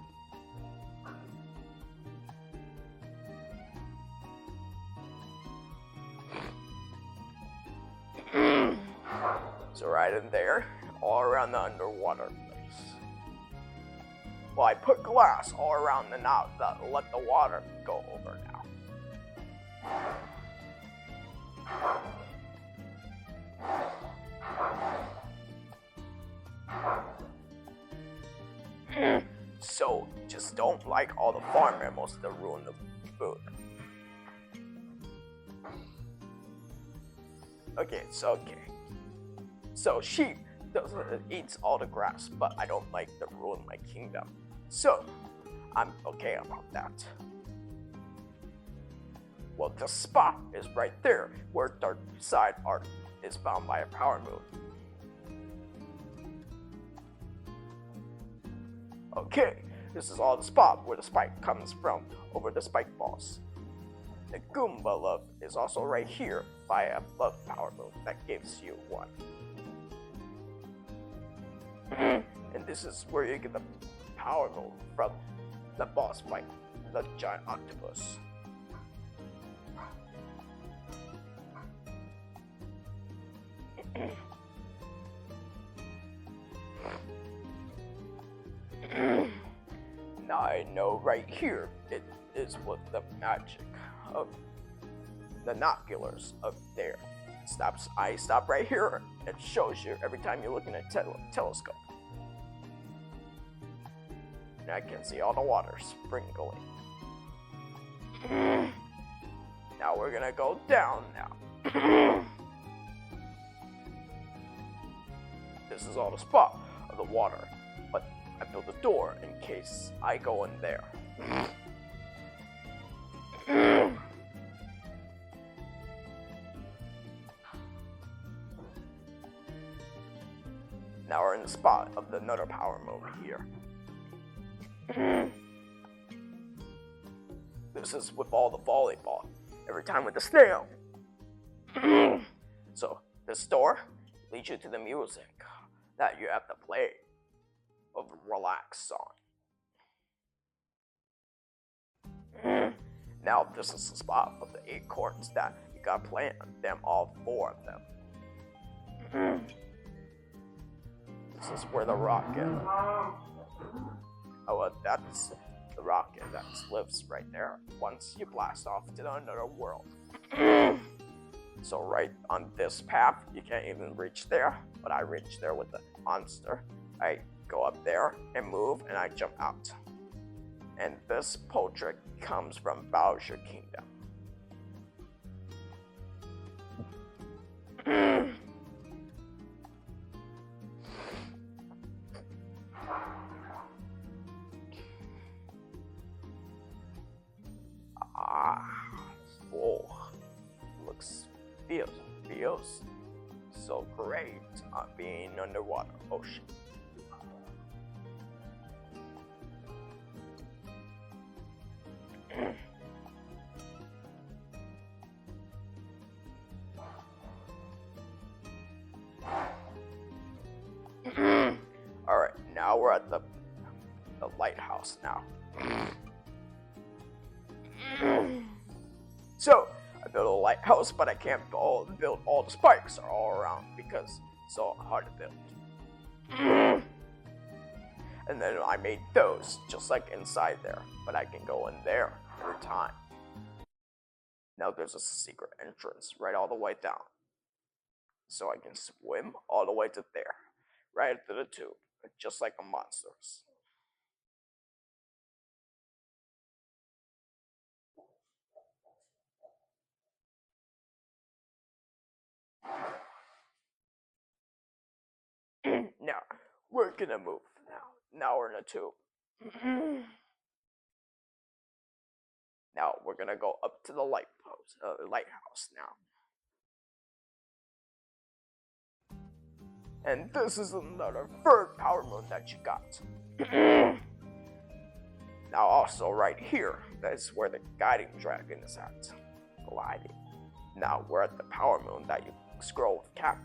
Speaker 1: So right in there, all around the underwater place. Well, I put glass all around the knob that let the water go over now. So, just don't like all the farm animals that ruin the food. Okay. So sheep eats all the grass, but I don't like to ruin my kingdom. So, I'm okay about that. Well, the spot is right there, where dark side art is bound by a power move. Okay, this is all the spot where the spike comes from, over the spike balls. The Goomba love is also right here by a love power move that gives you one. And this is where you get the power move from the boss fight, the giant octopus. Now I know right here it is what the magic of the binoculars up there. I stop right here. It shows you every time you're looking at telescope. And I can see all the water sprinkling. Now we're gonna go down now. This is all the spot of the water, but I built a door in case I go in there. Now we're in the spot of the another power move here. This is with all the volleyball. Every time with the snail. So this door leads you to the music that you have to play of a relaxed song. Now this is the spot of the 8 chords that you gotta play on them, all 4 of them. This is where the rocket. Oh, that's the rocket that lives right there once you blast off to another world. So right on this path, you can't even reach there, but I reach there with the monster. I go up there and move, and I jump out. And this portrait comes from Bowser Kingdom. Feels so great on being underwater ocean. Alright, now we're at the lighthouse now. So, I built a lighthouse, but I can't build all the spikes are all around because it's so hard to build. And then I made those just like inside there, but I can go in there every time. Now there's a secret entrance right all the way down. So I can swim all the way to there, right into the tube, just like the monsters. Now, we're gonna move now. Now we're in a tube. Now we're gonna go up to the lighthouse now. And this is another third power moon that you got. Now also right here, that's where the guiding dragon is at. Gliding. Now we're at the power moon that you scroll with Cappy.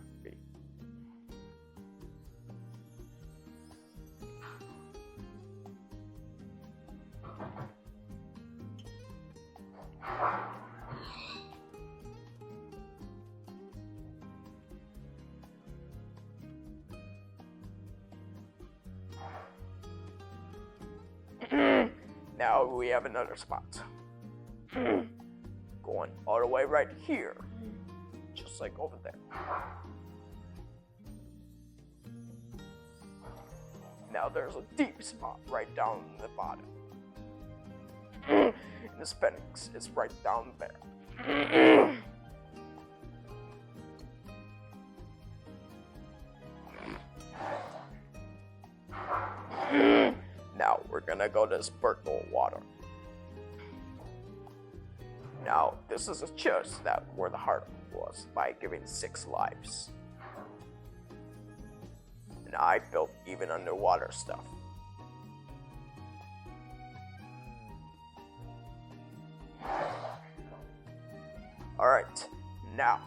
Speaker 1: Now we have another spot. Going all the way right here. Just like over there. Now there's a deep spot right down in the bottom. And the Sphinx is right down there. Now we're gonna go to Sparkle Water. Now this is a chest that where the heart was by giving 6 lives. And I built even underwater stuff. Alright, now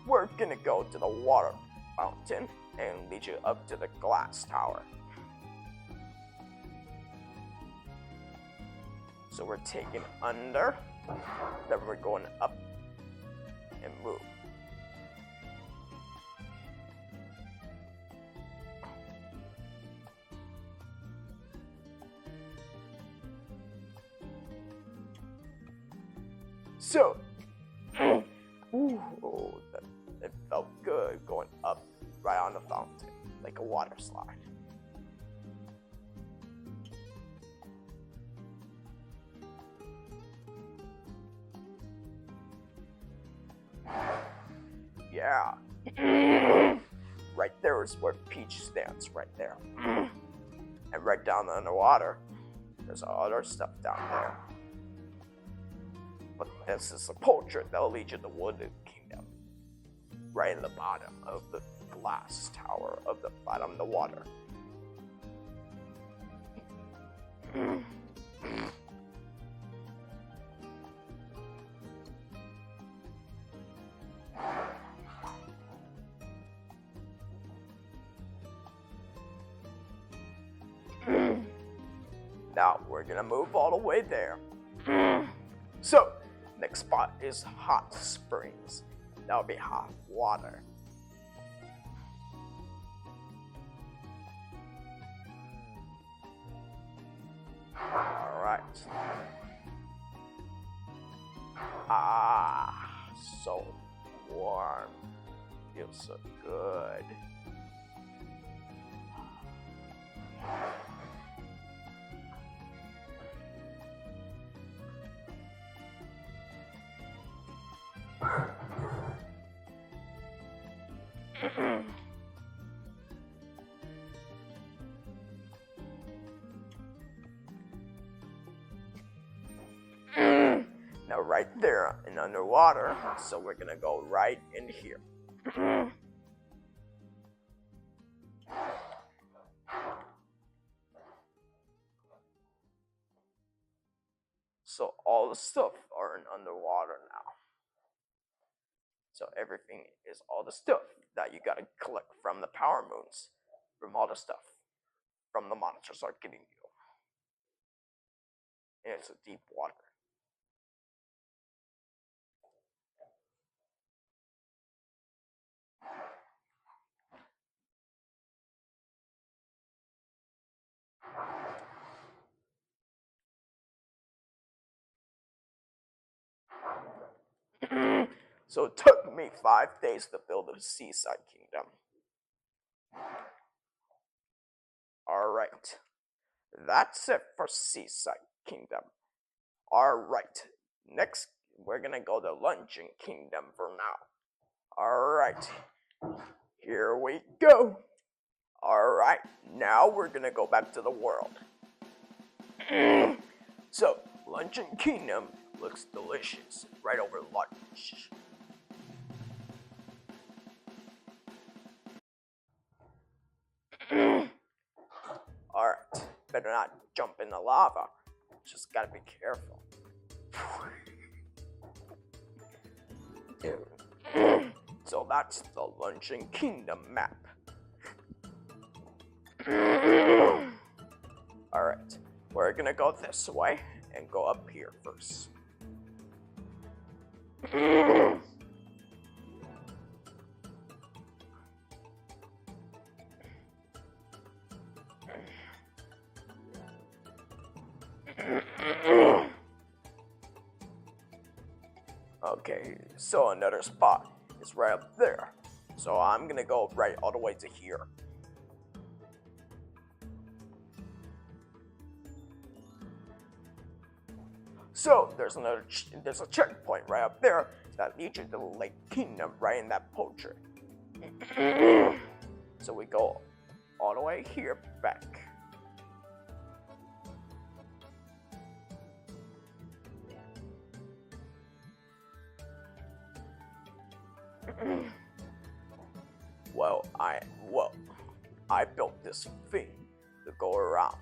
Speaker 1: we're gonna go to the water fountain and lead you up to the glass tower. So we're taking under, then we're going up and move. So, it felt good going up right on the fountain, like a water slide. Yeah. Right there is where Peach stands, right there. And right down underwater, there's other stuff down there. But this is a portrait that'll lead you to the Wooded Kingdom. Right in the bottom of the glass tower of the bottom of the water. Now we're gonna move all the way there. So, next spot is hot springs. That'll be hot water. Alright. Ah, so warm. Feels so good. Now right there and underwater, so we're gonna go right in here. So all the stuff are in underwater now. So everything is all the stuff that you gotta collect from the power moons, from all the stuff, from the monsters are getting you. And it's a deep water. So it took me 5 days to build a seaside kingdom. Alright. That's it for Seaside Kingdom. Alright. Next, we're gonna go to Luncheon Kingdom for now. Alright. Here we go. Alright. Now we're gonna go back to the world. So, Luncheon Kingdom looks delicious right over lunch. better not jump in the lava. Just gotta be careful. So that's the Luncheon Kingdom map. Alright, we're gonna go this way and go up here first. Okay, so another spot is right up there. So I'm gonna go right all the way to here. So there's a checkpoint right up there that leads you to the Lake Kingdom right in that portrait. So we go all the way here back. I built this thing to go around,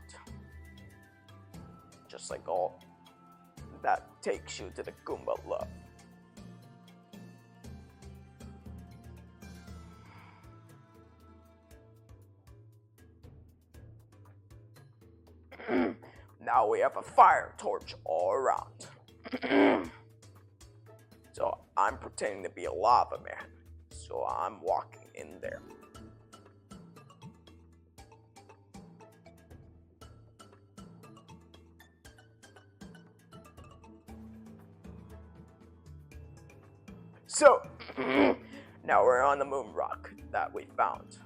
Speaker 1: just like all that takes you to the Goomba Love. Now we have a fire torch all around. So I'm pretending to be a lava man. So I'm walking in there. So now we're on the moon rock that we found.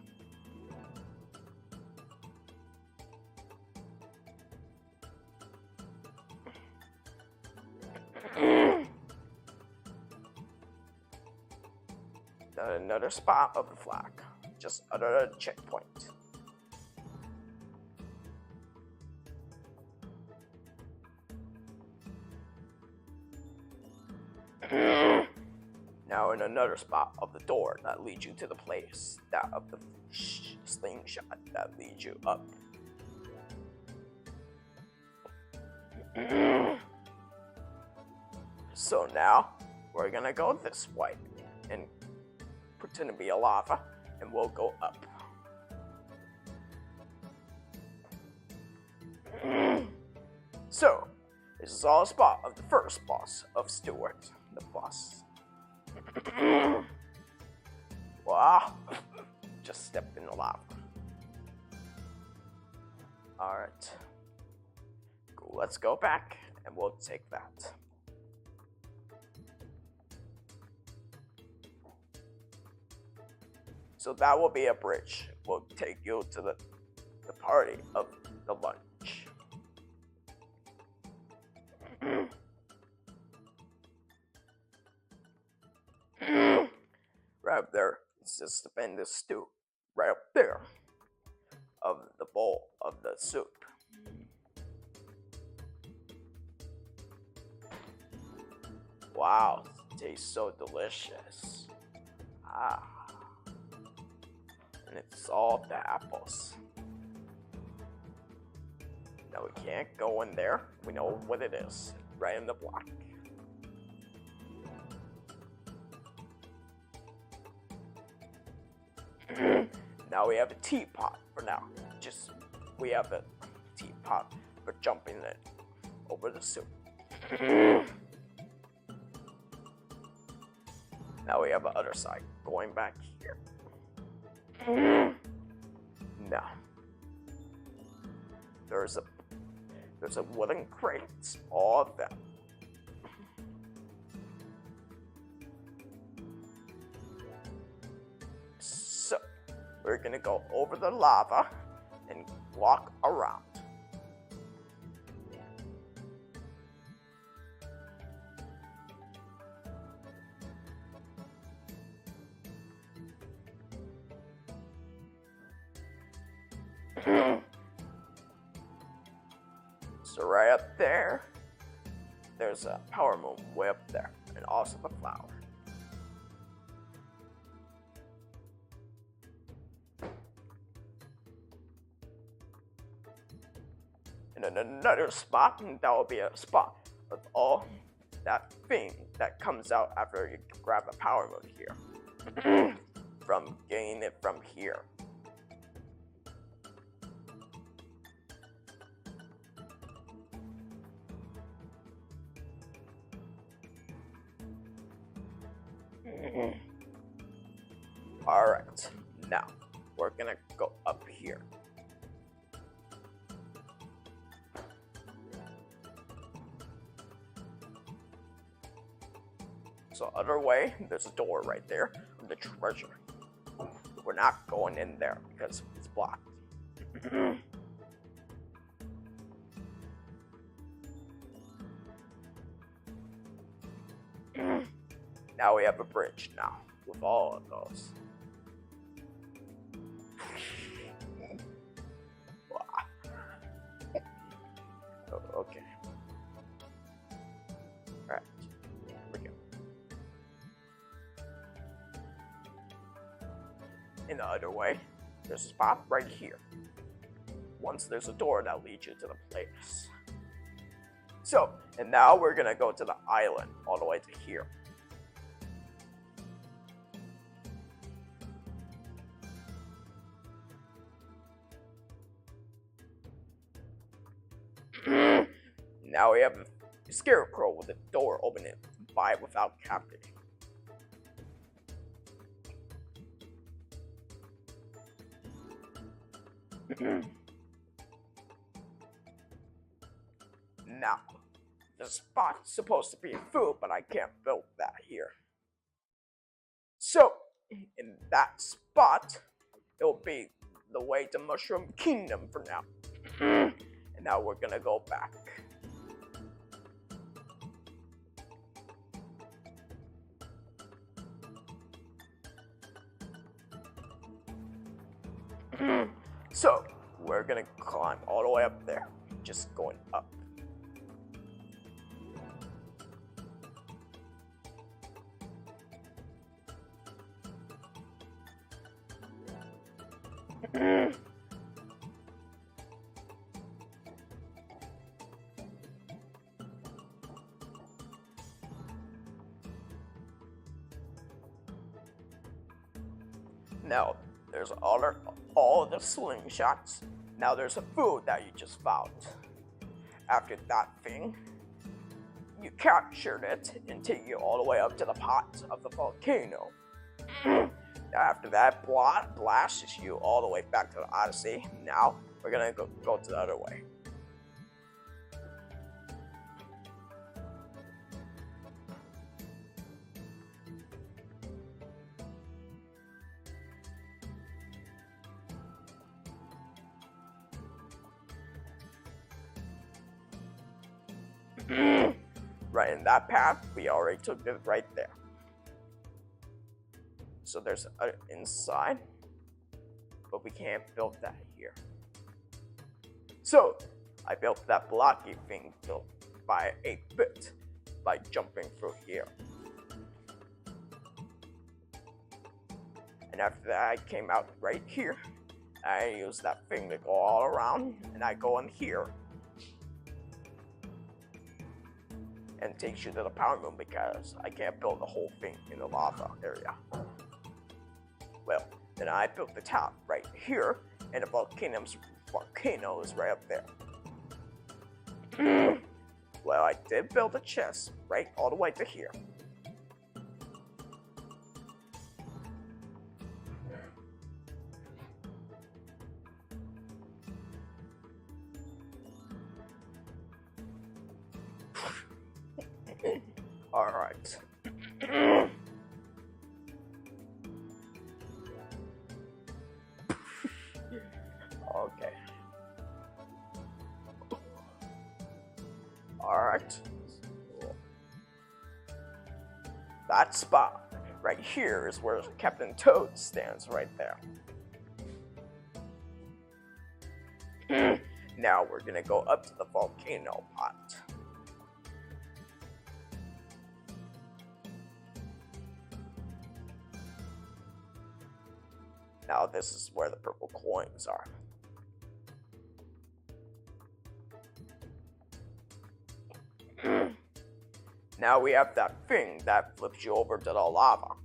Speaker 1: Another spot of the flag, just another checkpoint. Now in another spot of the door that leads you to the place that of the slingshot that leads you up. So now we're gonna go this way and pretend to be a lava, and we'll go up. So this is all a spot of the first boss of Stewart, the boss. Wow, just stepped in the lava. Alright, cool, let's go back and we'll take that. So that will be a bridge. We'll take you to the party of the lunch. Right up there, it's just in the stew. Right up there of the bowl of the soup. Wow, it tastes so delicious. Ah. And it's all the apples. Now we can't go in there. We know what it is. Right in the block. Now we have a teapot for now. We have a teapot for jumping it over the soup. Now we have the other side going back here. Now there's a wooden crate, all of them. So we're gonna go over the lava and walk around. So right up there, there's a power moon way up there, and also the flower. then another spot, and that will be a spot with all that thing that comes out after you grab a power mode here. From getting it from here. Alright, now we're gonna go up here. So other way, there's a door right there of the treasure. We're not going in there because it's blocked. Now we have a bridge now with all of those. Oh, okay. Alright, here we go. In the other way, there's a spot right here. Once there's a door that leads you to the place. So, and now we're gonna go to the island all the way to here. Now we have a scarecrow with the door opening by without captivating. Now, the spot's supposed to be food, but I can't build that here. So, in that spot, it'll be the way to Mushroom Kingdom for now. And now we're gonna go back. So, we're gonna climb all the way up there, just going up. Now, there's all the slingshots. Now there's a food that you just found. After that thing, you captured it and take you all the way up to the pot of the volcano. After that, blasts you all the way back to the Odyssey. Now, we're gonna go to the other way. Right in that path, we already took it right there. So there's inside, but we can't build that here. So I built that blocky thing built by 8-bit by jumping through here. And after that, I came out right here. I used that thing to go all around, and I go in here. And takes you to the power moon because I can't build the whole thing in the lava area. Well, then I built the top right here, and the volcano is right up there. Well, I did build a chest right all the way to here. Alright. Okay. Alright. That spot right here is where Captain Toad stands right there. Now we're gonna go up to the volcano pot. Now this is where the purple coins are. Now we have that thing that flips you over to the lava.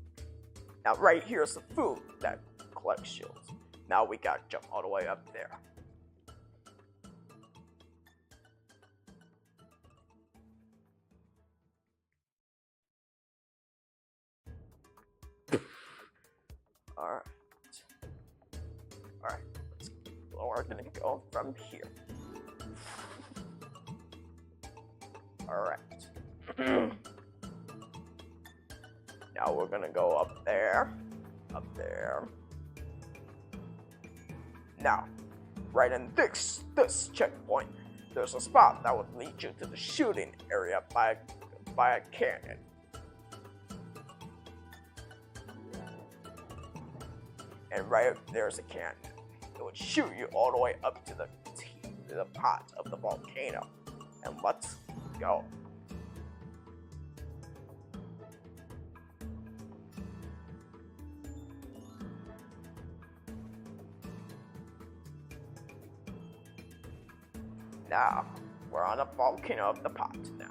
Speaker 1: Now right here's the food that collects shields. Now we gotta jump all the way up there. Alright. Alright. We're gonna go from here. Alright. Now we're gonna go up there. Up there. Now, right in this checkpoint, there's a spot that would lead you to the shooting area by a cannon. And right up there's a cannon. It would shoot you all the way up to the pot of the volcano. And let's go. Now, we're on the volcano of the pot now.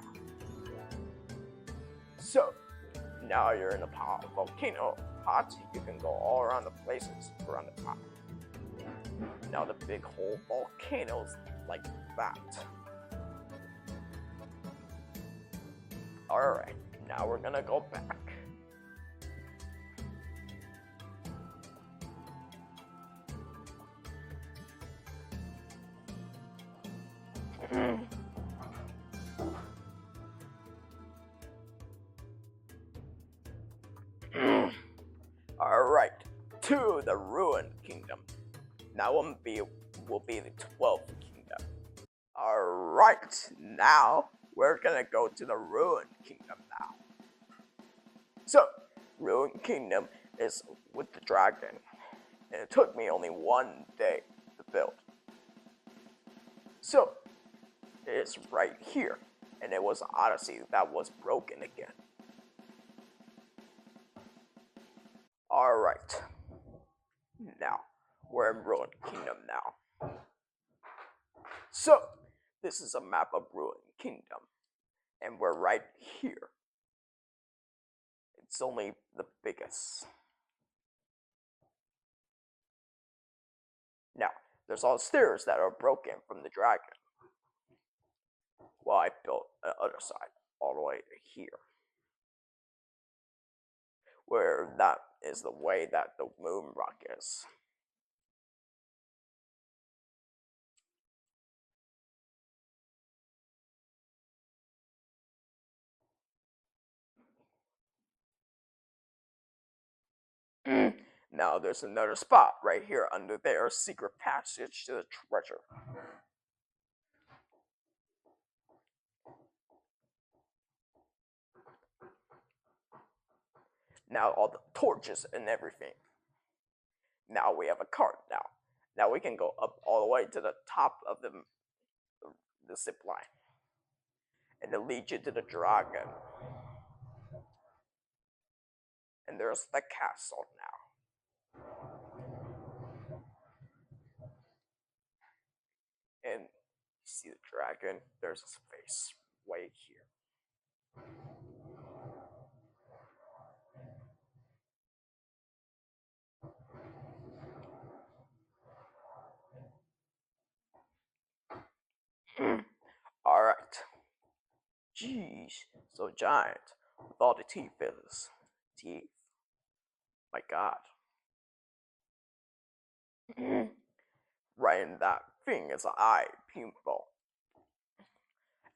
Speaker 1: So, now you're in the volcano pot, you can go all around the places around the pot. Now the big whole volcano's like that. Alright, now we're gonna go back. Alright, to the Ruined Kingdom. Now will be the 12th kingdom. Alright, now we're gonna go to the Ruined Kingdom now. So, Ruined Kingdom is with the dragon. And it took me only 1 day to build. So, it's right here. And it was Odyssey that was broken again. Alright. Now, we're in Ruined Kingdom now. So, this is a map of Ruined Kingdom. And we're right here. It's only the biggest. Now, there's all the stairs that are broken from the dragon. Well, I built the other side all the way here. Where that is the way that the moon rock is. Now there's another spot right here under there, secret passage to the treasure. Now all the torches and everything. Now we have a cart now. Now we can go up all the way to the top of the zip line. And it leads you to the dragon. And there's the castle now. And you see the dragon, there's his face right here. Alright. Jeez, so giant. With all the teeth is. Teeth. My god. Right in that thing is an eye pupil.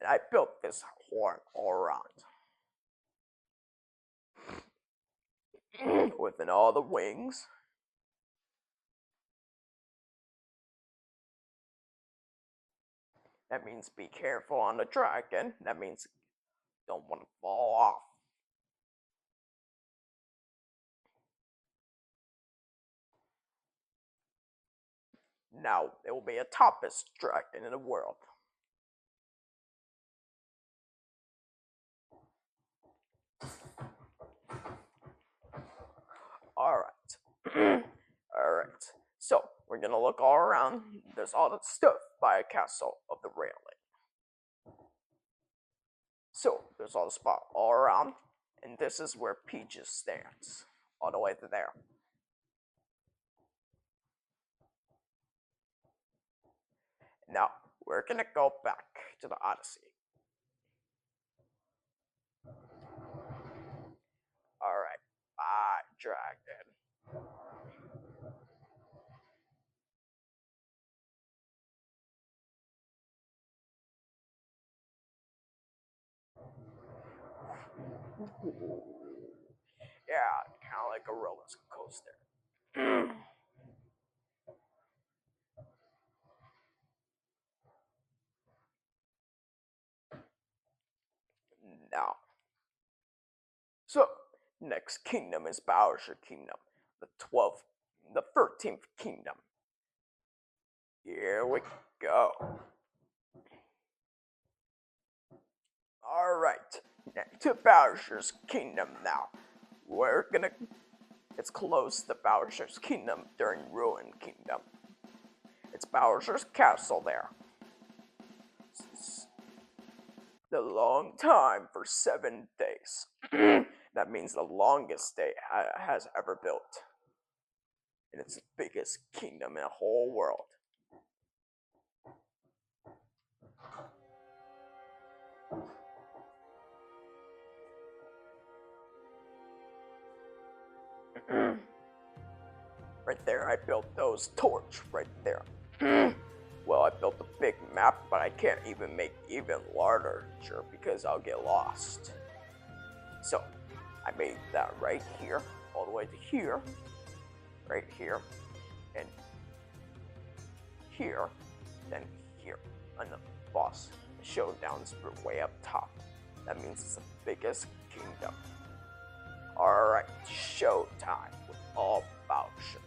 Speaker 1: And I built this horn all around. Within all the wings. That means be careful on the dragon. That means don't want to fall off. Now it will be a toppest dragon in the world. Alright. Alright. So we're gonna look all around. There's all the stuff by a castle of the railing. So there's all the spot all around, and this is where Peaches stands, all the way to there. Now we're gonna go back to the Odyssey. Alright, bye, Dragon. Yeah, kind of like a roller coaster. Now, so next kingdom is Bowser Kingdom, the 12th, the 13th kingdom. Here we go. Alright, to Bowser's Kingdom now. We're gonna. It's close to Bowser's Kingdom during Ruin Kingdom. It's Bowser's castle there. The long time for 7 days. That means the longest day has ever built. And it's the biggest kingdom in the whole world. Right there, I built those torch right there. Well, I built a big map, but I can't even make even larger because I'll get lost. So, I made that right here, all the way to here, right here, and here, then here, and the boss showdown's way up top. That means it's the biggest kingdom. Alright, showtime with all Bowser.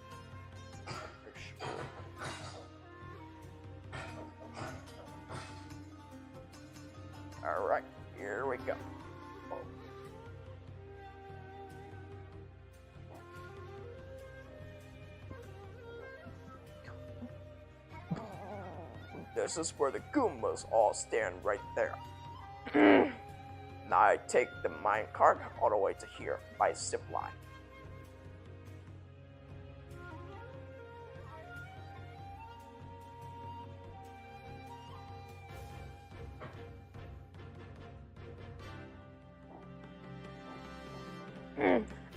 Speaker 1: Alright, here we go. This is where the Goombas all stand right there. Now I take the minecart all the way to here by zip line.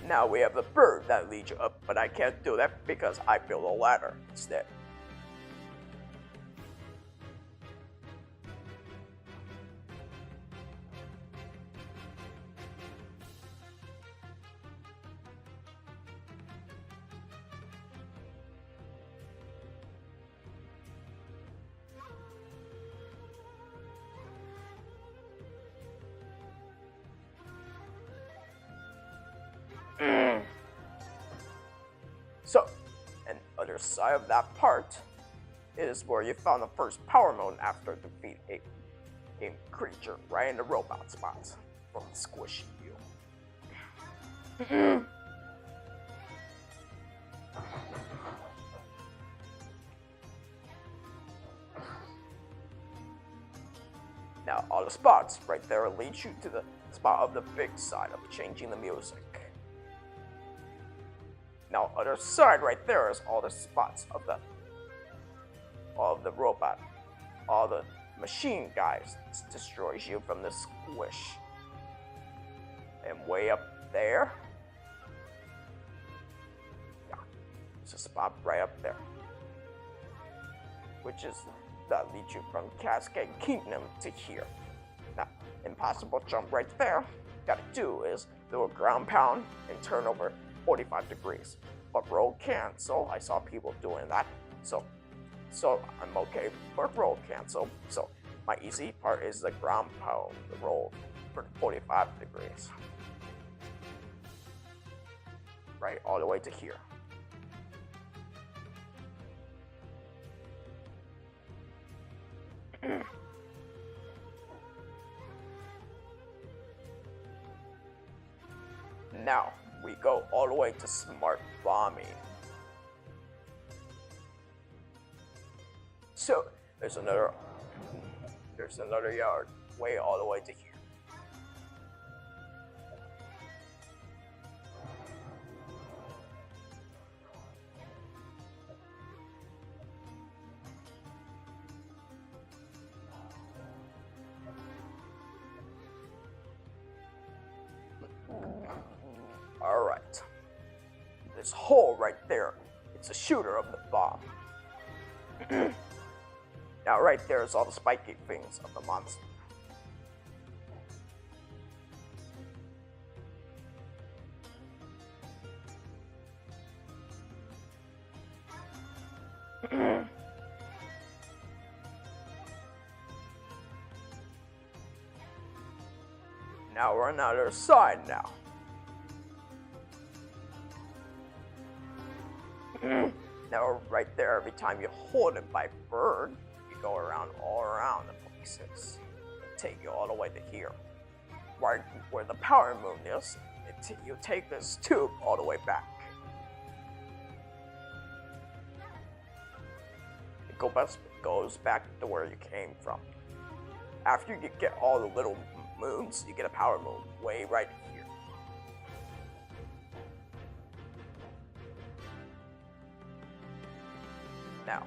Speaker 1: Now we have the bird that leads you up, but I can't do that because I built a ladder instead. So, and other side of that part is where you found the first power mode after defeat a creature right in the robot spot from squishing you. Now all the spots right there lead you to the spot of the big side of changing the music. Now other side right there is all the spots of the robot. All the machine guys destroys you from the squish. And way up there, yeah, it's a spot right up there, which is that leads you from Cascade Kingdom to here. Now, impossible jump right there. Gotta do is do a ground pound and turn over 45 degrees. But roll cancel, I saw people doing that, so I'm okay for roll cancel. So my easy part is the ground pound, the roll for 45 degrees. Right, all the way to here. Now, we go all the way to smart bombing. So, there's another yard way all the way to here. Alright. This hole right there, it's a shooter of the bomb. Now right there is all the spiky things of the monster. Now we're on the other side now. Now right there, every time you hold it by bird, you go around all around the places. It'll take you all the way to here. Right where the power moon is, you take this tube all the way back. It goes back to where you came from. After you get all the little moons, you get a power moon way right here. Now,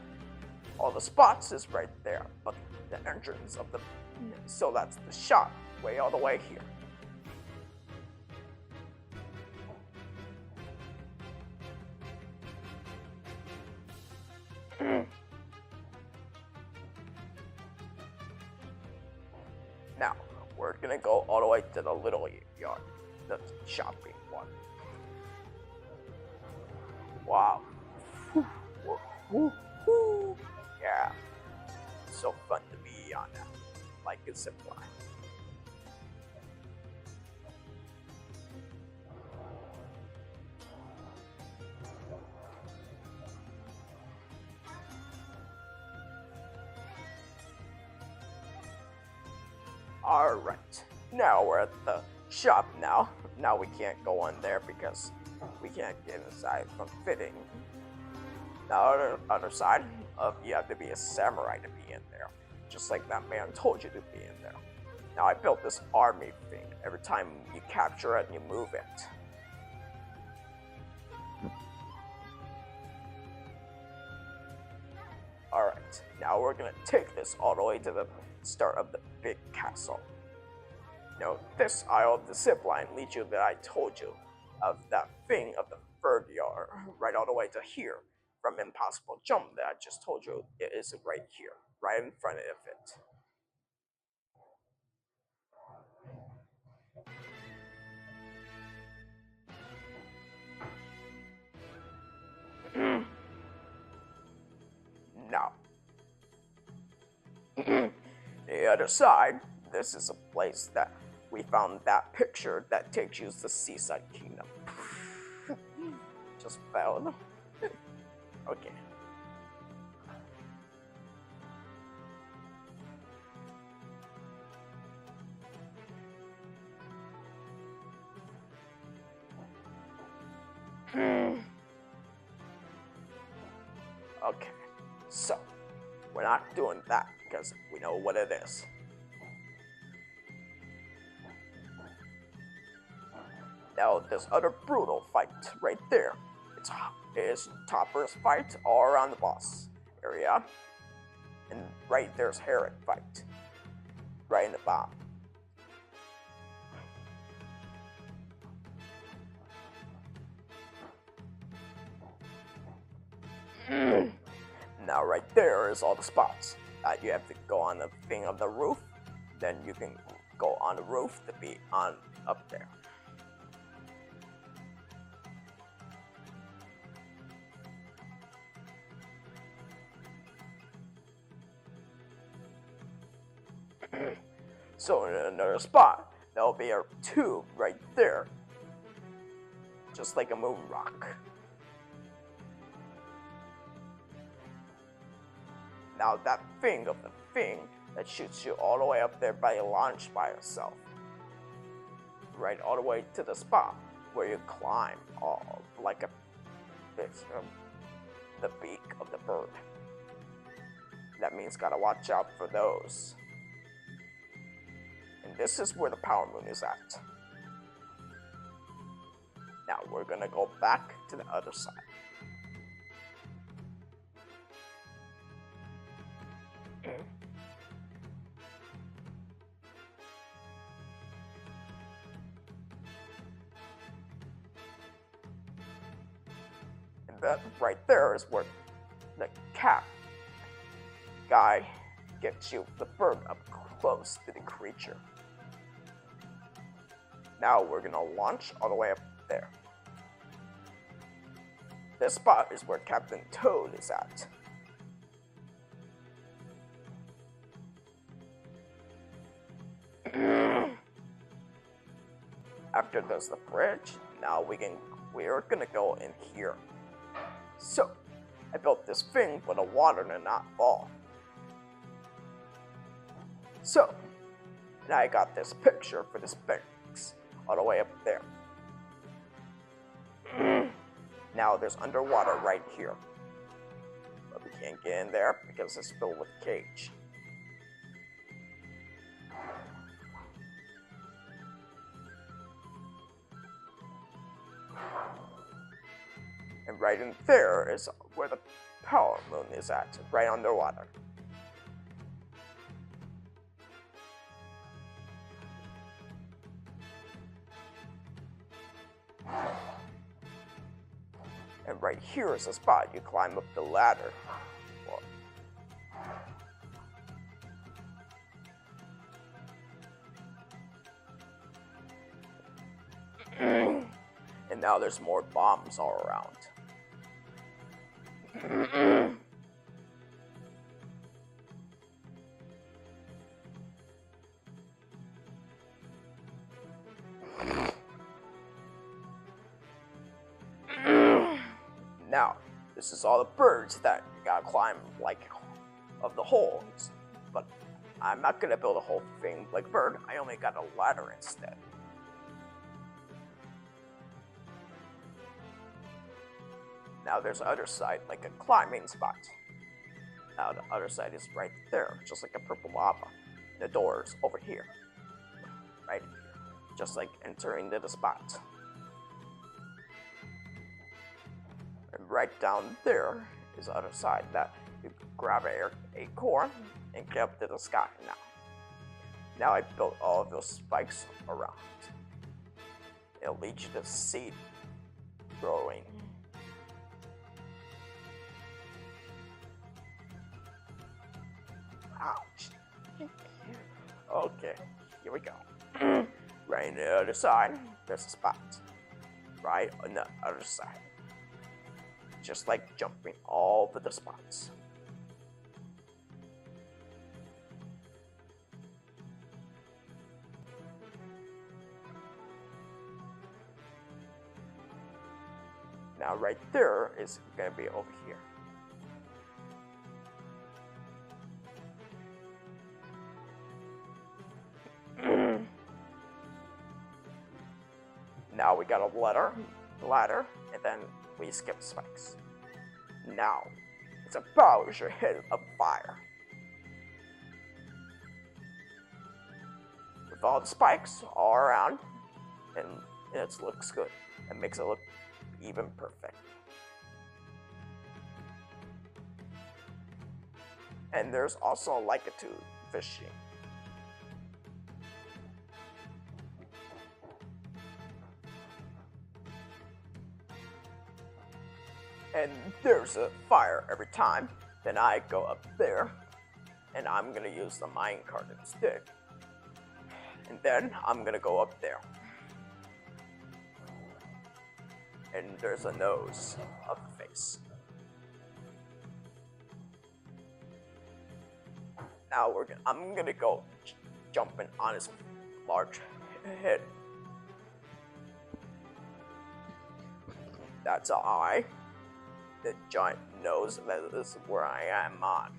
Speaker 1: all the spots is right there, but the entrance of the, so that's the shop way all the way here. Now, we're gonna go all the way to the little yard, the shopping one. Wow. Yeah. So fun to be on that, like a zip line. Alright, now we're at the shop now. Now we can't go in there because we can't get inside from fitting. The other side of you have to be a samurai to be in there. Just like that man told you to be in there. Now I built this army thing. Every time you capture it, you move it. Alright, now we're gonna take this all the way to the start of the big castle. Now this aisle of the zip line leads you that I told you of that thing of the third yard, right all the way to here. From impossible jump that I just told you, it is right here, right in front of it. Now, the other side, this is a place that we found that picture that takes you to the Seaside Kingdom. Just failed. Okay. Okay, so we're not doing that because we know what it is. Now this other brutal fight right there. It's Topper's fight all around the boss area. And right there's Herod fight. Right in the bottom. Now right there is all the spots. You have to go on the thing of the roof. Then you can go on the roof to be on up there. So in another spot, there'll be a tube right there. Just like a moon rock. Now that thing of the thing that shoots you all the way up there by a launch by itself. Right all the way to the spot where you climb all like the beak of the bird. That means gotta watch out for those. And this is where the power moon is at. Now we're gonna go back to the other side. that right there is where the cat guy gets you the bird up close to the creature. Now we're gonna launch all the way up there. This spot is where Captain Toad is at. After there's the bridge, now we're gonna go in here. So, I built this thing for the water to not fall. So, and I got this picture for this Sphinx all the way up there. Now there's underwater right here. But we can't get in there because it's filled with Gage. And right in there is where the power moon is at, right underwater. And right here is a spot you climb up the ladder. And now there's more bombs all around. Now, this is all the birds that you gotta climb, like, of the holes. But I'm not gonna build a whole thing like a bird, I only got a ladder instead. Now there's the other side, like a climbing spot. Now the other side is right there, just like a purple lava. The door's over here. Right here. Just like entering into the spot. And right down there is the other side that you grab an acorn and get up to the sky now. Now I built all of those spikes around. It'll lead you to seed growing. Ouch. Okay, here we go. Right on the other side, there's a spot. Right on the other side. Just like jumping all over the spots. Now right there is gonna be over here. Now we got a ladder, and then we skip spikes. Now, it's a Bowser hit of fire. With all the spikes all around, and it looks good. It makes it look even perfect. And there's also like a tube fishing. And there's a fire every time. Then I go up there, and I'm gonna use the minecart instead. And then I'm gonna go up there. And there's a nose of the face. Now I'm gonna go jumping on his large head. That's an eye. The giant nose, that is where I am on,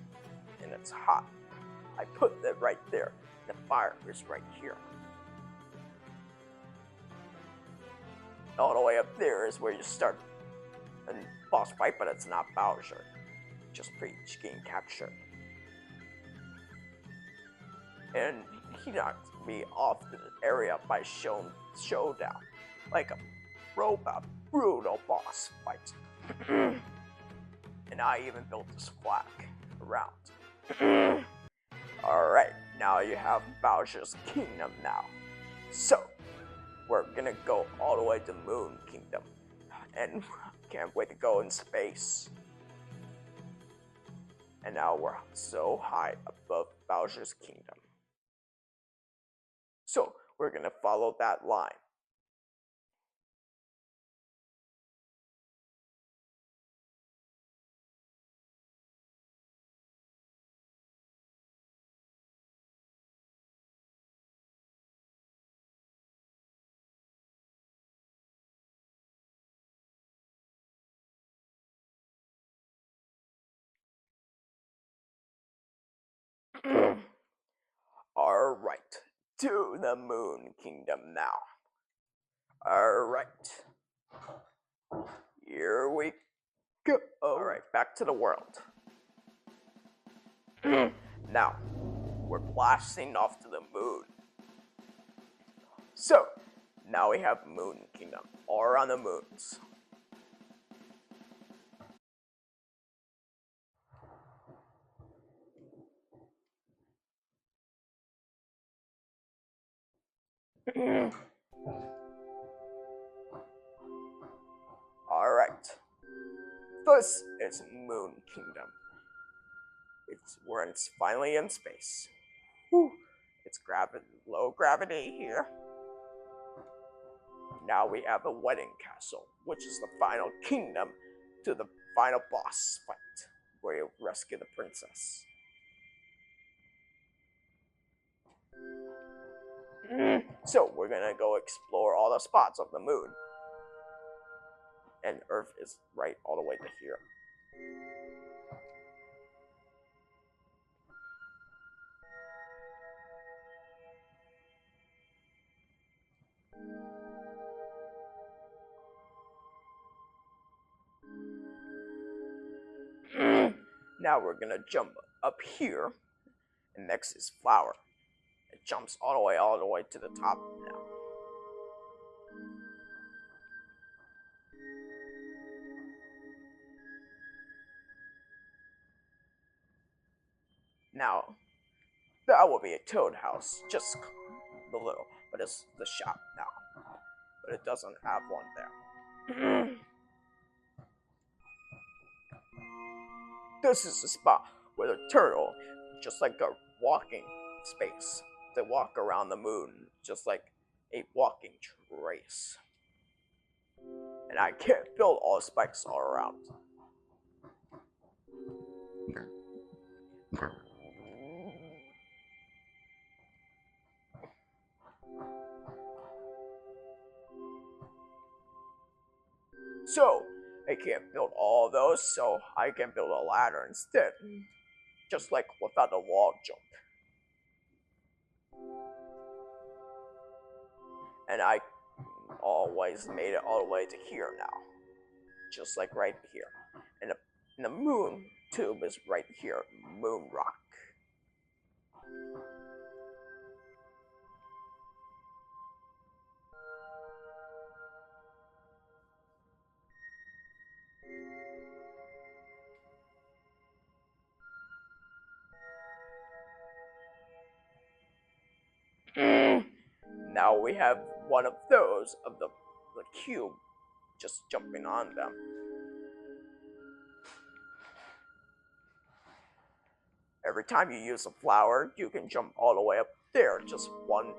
Speaker 1: and it's hot. I put that right there. The fire is right here. All the way up there is where you start a boss fight, but it's not Bowser. Just Peach getting captured. And he knocked me off the area by showdown, like a robot brutal boss fight. And I even built this flag around. Alright, now you have Bowser's Kingdom now. So, we're gonna go all the way to Moon Kingdom. And can't wait to go in space. And now we're so high above Bowser's kingdom. So we're gonna follow that line. Alright, to the Moon Kingdom now. Alright. Here we go. Alright, back to the world. Now, we're blasting off to the moon. So, now we have Moon Kingdom all around the moons. Alright. This is Moon Kingdom. It's finally in space. Whew. It's low gravity here. Now we have a wedding castle, which is the final kingdom to the final boss fight, where you rescue the princess. So we're gonna go explore all the spots of the moon. And Earth is right all the way to here. Now we're gonna jump up here, and next is Flower. It jumps all the way to the top now. Now, that will be a Toad house, just the little, but it's the shop now. But it doesn't have one there. This is the spot where the turtle, just like a walking space, they walk around the moon, just like a walking trace. And I can't build all the spikes all around. So, I can't build all those, so I can build a ladder instead. Just like without a wall jump. And I always made it all the way to here now. Just like right here. And the moon tube is right here, Moon Rock. Now we have one of those of the cube just jumping on them. Every time you use a flower, you can jump all the way up there just one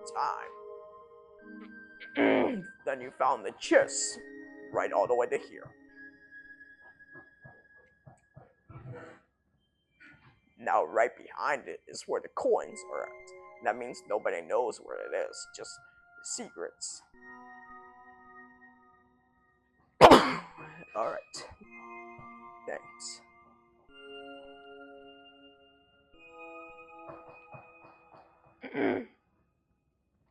Speaker 1: time. Then you found the chest right all the way to here. Now right behind it is where the coins are at. That means nobody knows where it is, just secrets. Alright. Thanks.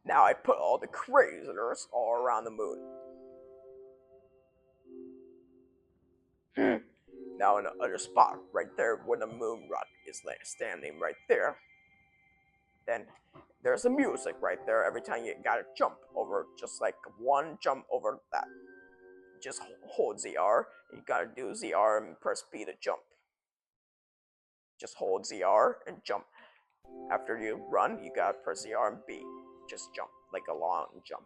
Speaker 1: Now I put all the crazers all around the moon. Now in the other spot, right there where the moon rock is standing right there. Then there's a music right there every time you gotta jump over, just like one jump over that. Just hold ZR, you gotta do ZR and press B to jump. Just hold ZR and jump. After you run, you gotta press ZR and B. Just jump, like a long jump.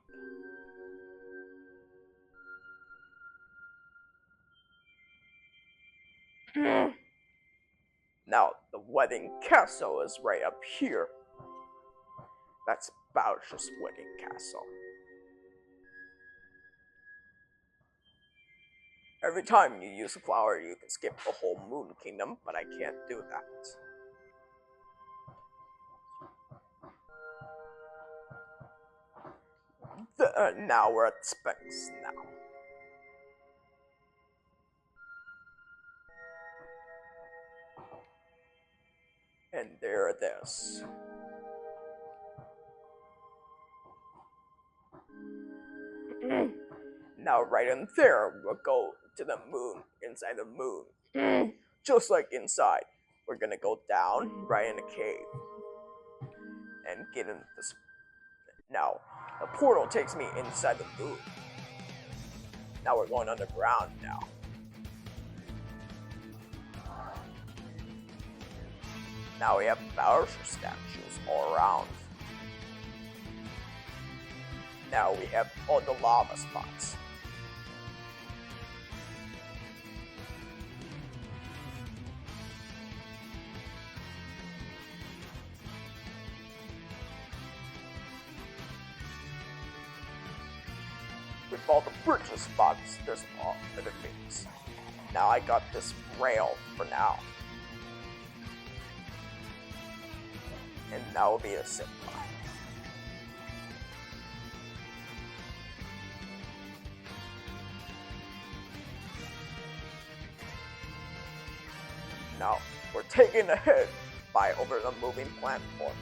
Speaker 1: Now, the wedding castle is right up here. That's Bowser's wedding castle. Every time you use a flower, you can skip the whole Moon Kingdom, but I can't do that. Now we're at Sphinx now. And there it is. Now right in there, we'll go to the moon, inside the moon. Just like inside. We're gonna go down, right in the cave. And get in this. Now, the portal takes me inside the moon. Now we're going underground now. Now we have Bowser statues all around. Now we have all the lava spots. With all the bridge spots, there's all other things. Now I got this rail for now. And that will be a zip line. Now, we're taking a hit by over the moving platform.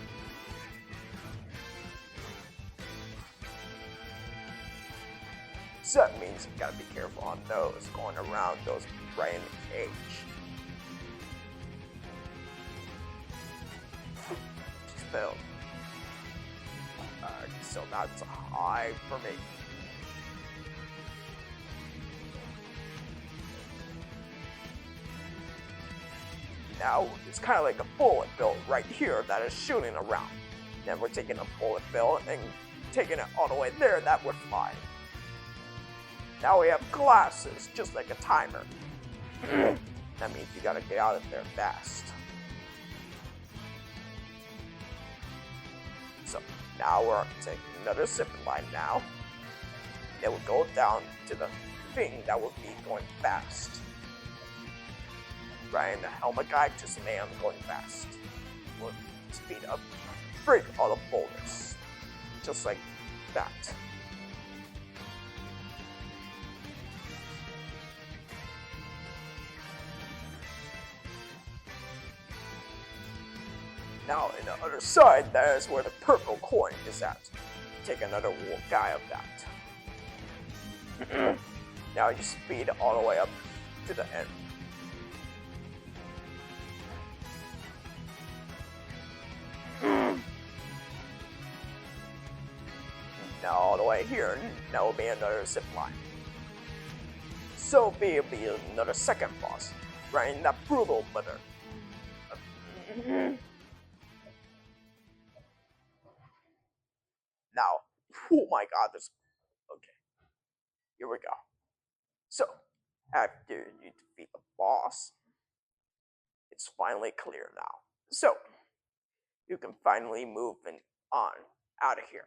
Speaker 1: So that means you gotta be careful on those, going around those right in the cage. Just failed. So that's high for me. Now it's kind of like a bullet bill right here that is shooting around. Then we're taking a bullet bill and taking it all the way there, that would fly. Now we have glasses, just like a timer. That means you gotta get out of there fast. So now we're taking another zip line now. It will go down to the thing that will be going fast. Right in the helmet guy, just man going fast. We'll speed up, break all the boulders. Just like that. Now, in the other side, that is where the purple coin is at. Take another guy of that. Now you speed all the way up to the end. Now all the way here, now will be another zip line. So be another second boss, right in that brutal mother. Now, oh my god, this. Okay, here we go. So, after you defeat the boss, it's finally clear now. So, you can finally move on out of here.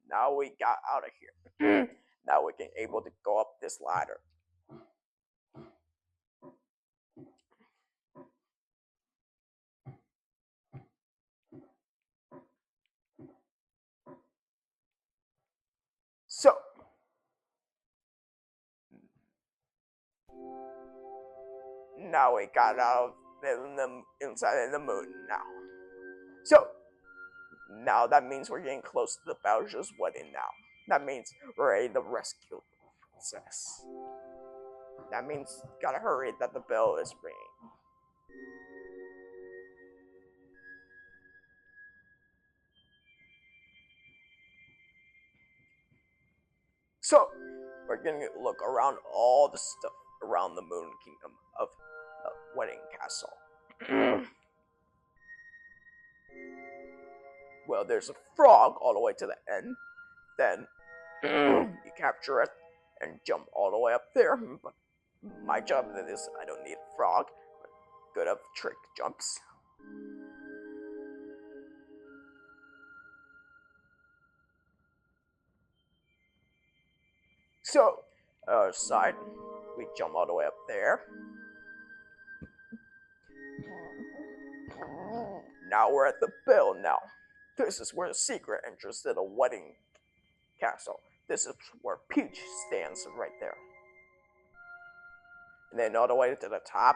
Speaker 1: Now we got out of here. Now we can able to go up this ladder. So, now we got out of the inside of the moon now. So, now that means we're getting close to the Bowser's wedding now. That means we're ready to rescue the princess. That means gotta hurry that the bell is ringing. So, we're gonna look around all the stuff around the Moon Kingdom of the Wedding Castle. Well, there's a frog all the way to the end. Then you capture it and jump all the way up there. But my job is I don't need a frog. But good at trick jumps. So, side, we jump all the way up there. Now we're at the bell now. This is where the secret entrance to the wedding castle. This is where Peach stands right there. And then all the way to the top,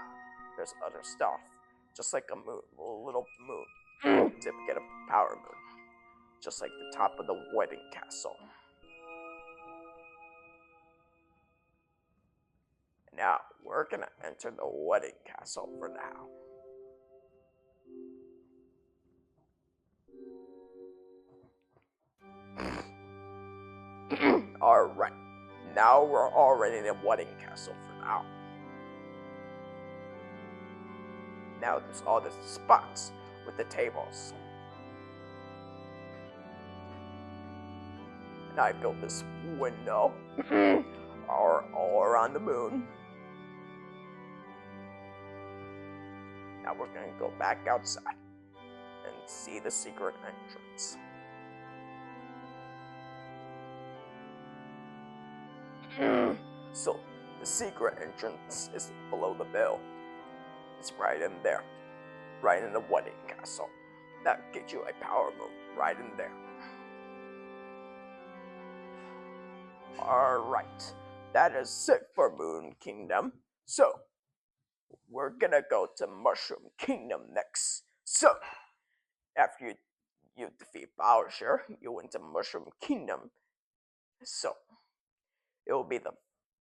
Speaker 1: there's other stuff. Just like a moon, a little moon. To get a power moon. Just like the top of the wedding castle. Now, we're gonna enter the wedding castle for now. Alright, now we're already in the wedding castle for now. Now there's all the spots with the tables. And I built this window all around the moon. Now we're gonna go back outside and see the secret entrance. So, the secret entrance is below the bell. It's right in there. Right in the wedding castle. That gets you a power moon right in there. Alright, that is it for Moon Kingdom. So, we're gonna go to Mushroom Kingdom next. So, after you defeat Bowser, you went to Mushroom Kingdom. So, it will be the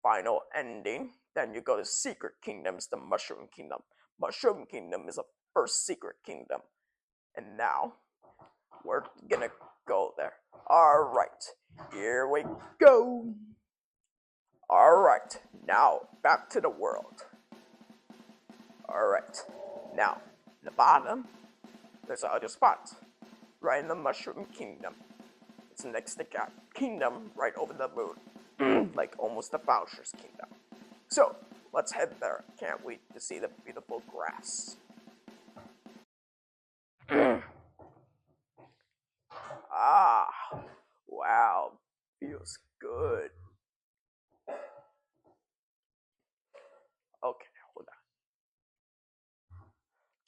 Speaker 1: final ending. Then you go to Secret Kingdoms, the Mushroom Kingdom. Mushroom Kingdom is the first secret kingdom. And now, we're gonna go there. Alright, here we go. Alright, now back to the world. Alright, now, in the bottom, there's other spots. Right in the Mushroom Kingdom. It's next to Gap Kingdom, right over the moon. Like almost the Bowser's Kingdom. So, let's head there. Can't wait to see the beautiful grass. Ah, wow, feels good. Okay, hold on.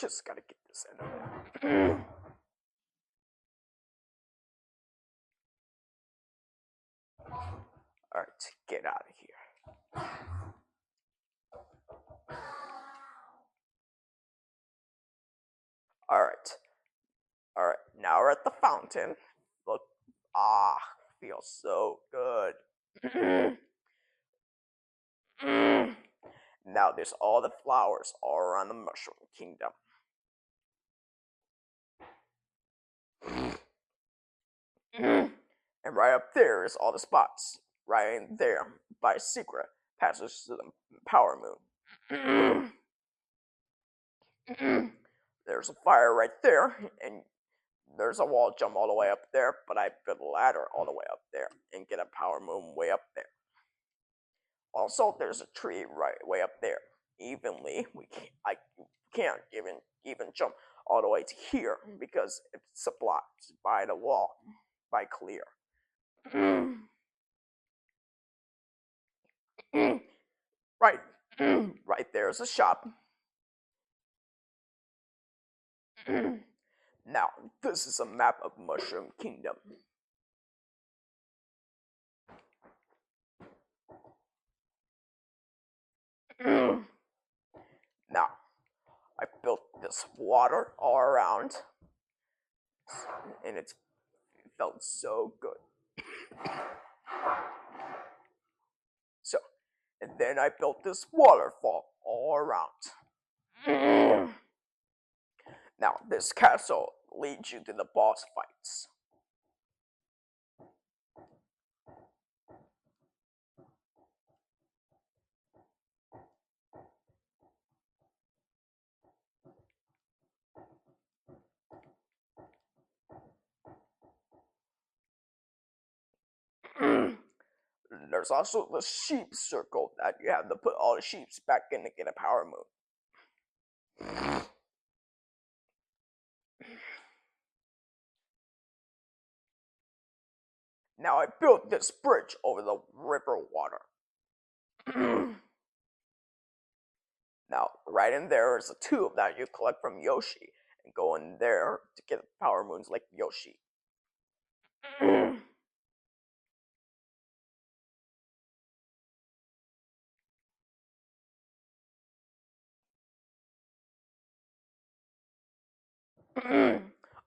Speaker 1: Just gotta get this in there. Alright, get out of here. Alright. Alright, now we're at the fountain. Look, feels so good. Now there's all the flowers all around the Mushroom Kingdom. And right up there is all the spots. Right in there, by secret, passes to the power moon. There's a fire right there, and there's a wall jump all the way up there, but I built a ladder all the way up there and get a power moon way up there. Also, there's a tree right way up there. I can't even jump all the way to here because it's blocked by the wall, by clear. Right there's a shop. Now, this is a map of Mushroom Kingdom. Now, I built this water all around, and it felt so good. So, and then I built this waterfall all around. Now, this castle leads you to the boss fights. there's also the sheep circle that you have to put all the sheeps back in to get a power moon. Now I built this bridge over the river water. Now, right in there is a tube that you collect from Yoshi and go in there to get power moons like Yoshi.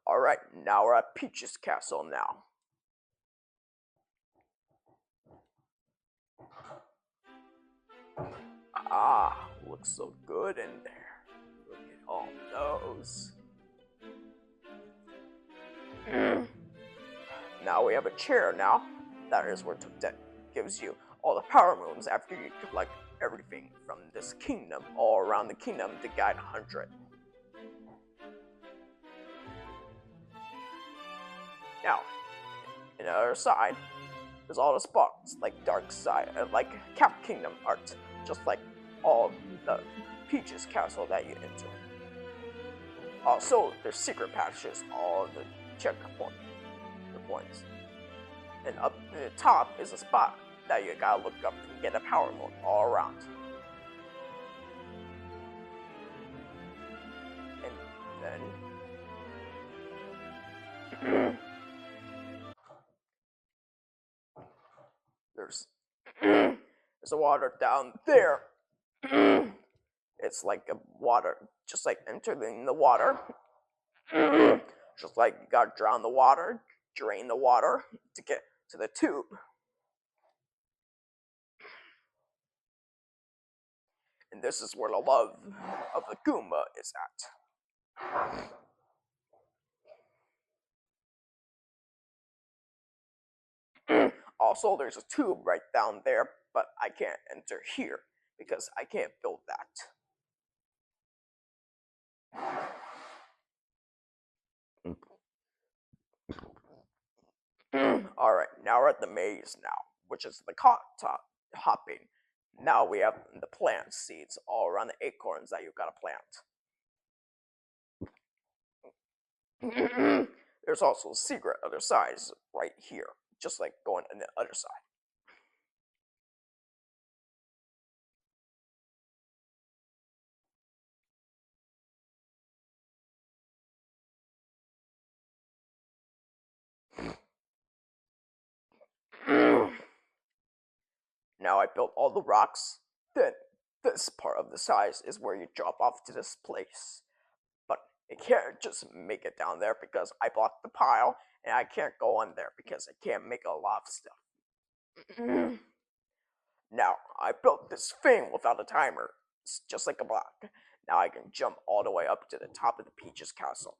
Speaker 1: Alright, now we're at Peach's castle now. Ah, looks so good in there. Look at all those. Now we have a chair now. That is where that gives you all the power moons after you collect everything from this kingdom, all around the kingdom to guide 100. Now, on the other side, there's all the spots like Dark Side, like Cap Kingdom art, just like all the Peach's castle that you enter. Also, there's secret patches, all the checkpoints. And up at the top is a spot that you gotta look up and get a power moon all around. And then there's a water down there. It's like a water, just like entering the water. Just like you gotta drown the water, drain the water to get to the tube. And this is where the love of the Goomba is at. Also, there's a tube right down there, but I can't enter here because I can't build that. Alright, now we're at the maze now, which is the top hopping. Now we have the plant seeds all around the acorns that you've got to plant. There's also a secret other sides right here, just like going on the other side. Now I built all the rocks. Then this part of the size is where you drop off to this place. But I can't just make it down there because I blocked the pile, and I can't go on there because I can't make a lot of stuff. Now, I built this thing without a timer. It's just like a block. Now I can jump all the way up to the top of the Peach's castle.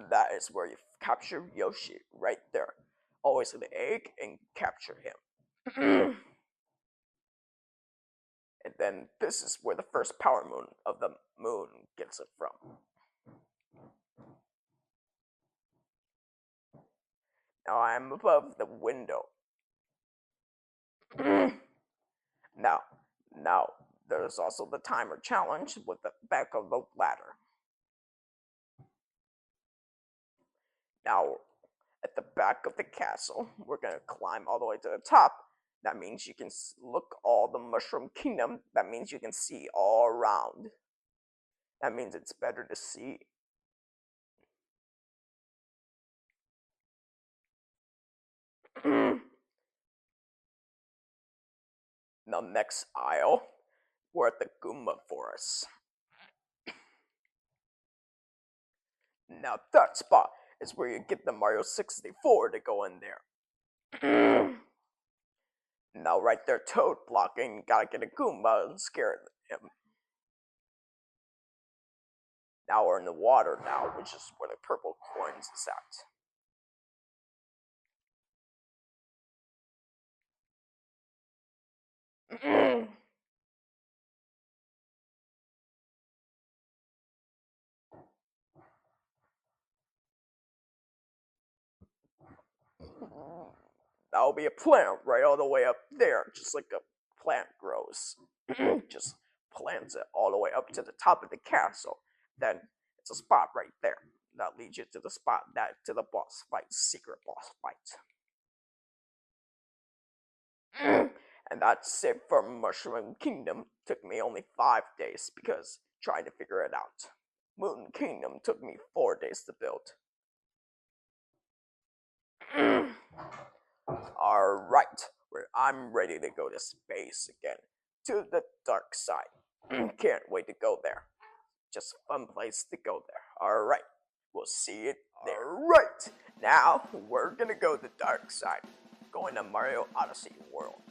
Speaker 1: That is where you capture Yoshi, right there. Always hit the egg and capture him. And then this is where the first power moon of the moon gets it from. Now I'm above the window. Now, there's also the timer challenge with the back of the ladder. Now, at the back of the castle, we're gonna climb all the way to the top. That means you can look all the Mushroom Kingdom. That means you can see all around. That means it's better to see. The next aisle, we're at the Goomba Forest. Now that spot is where you get the Mario 64 to go in there. Now right there, Toad blocking, gotta get a Goomba and scare him. Now we're in the water now, which is where the purple coins is at. that'll be a plant right all the way up there, just like a plant grows. Just plants it all the way up to the top of the castle. Then it's a spot right there that leads you to the spot to the boss fight, secret boss fight. And that's it for Mushroom Kingdom. Took me only 5 days because trying to figure it out. Moon Kingdom took me 4 days to build. Alright, I'm ready to go to space again. To the dark side. Can't wait to go there. Just a fun place to go there. Alright, we'll see it there. Alright, now we're gonna go to the dark side. Going to Mario Odyssey world.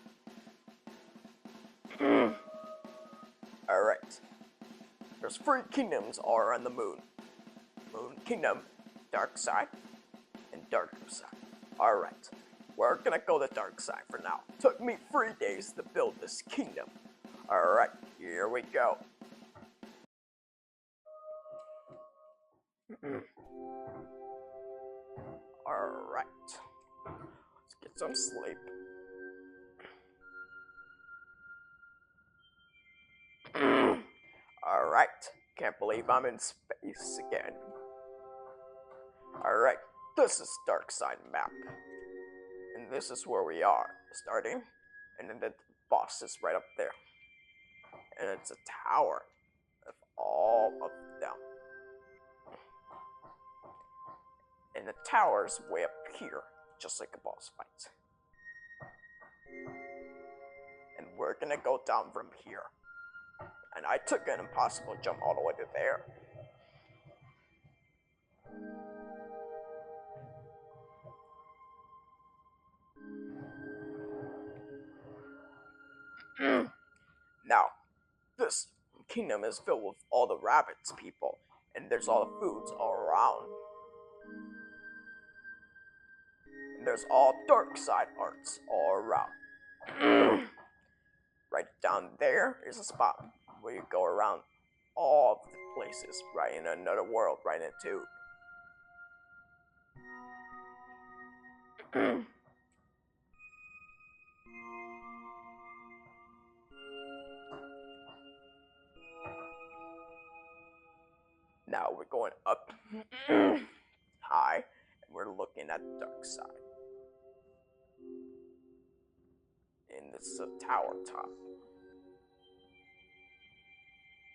Speaker 1: Alright. There's 3 kingdoms all around the moon. Moon Kingdom, Dark Side, and Darker Side. Alright. We're gonna go to the dark side for now. Took me 3 days to build this kingdom. Alright, here we go. Alright. Let's get some sleep. Alright. Can't believe I'm in space again. Alright. This is Dark Side map. And this is where we are. Starting. And then the boss is right up there. And it's a tower of all of them. And the tower's way up here, just like a boss fight. And we're gonna go down from here. And I took an impossible jump all the way to there. Now, this kingdom is filled with all the rabbits people, and there's all the foods all around. And there's all dark side arts all around. Right down there is a spot where you go around all of the places, right in another world, right in a tube. Now we're going up high, and we're looking at the dark side. And this is a tower top.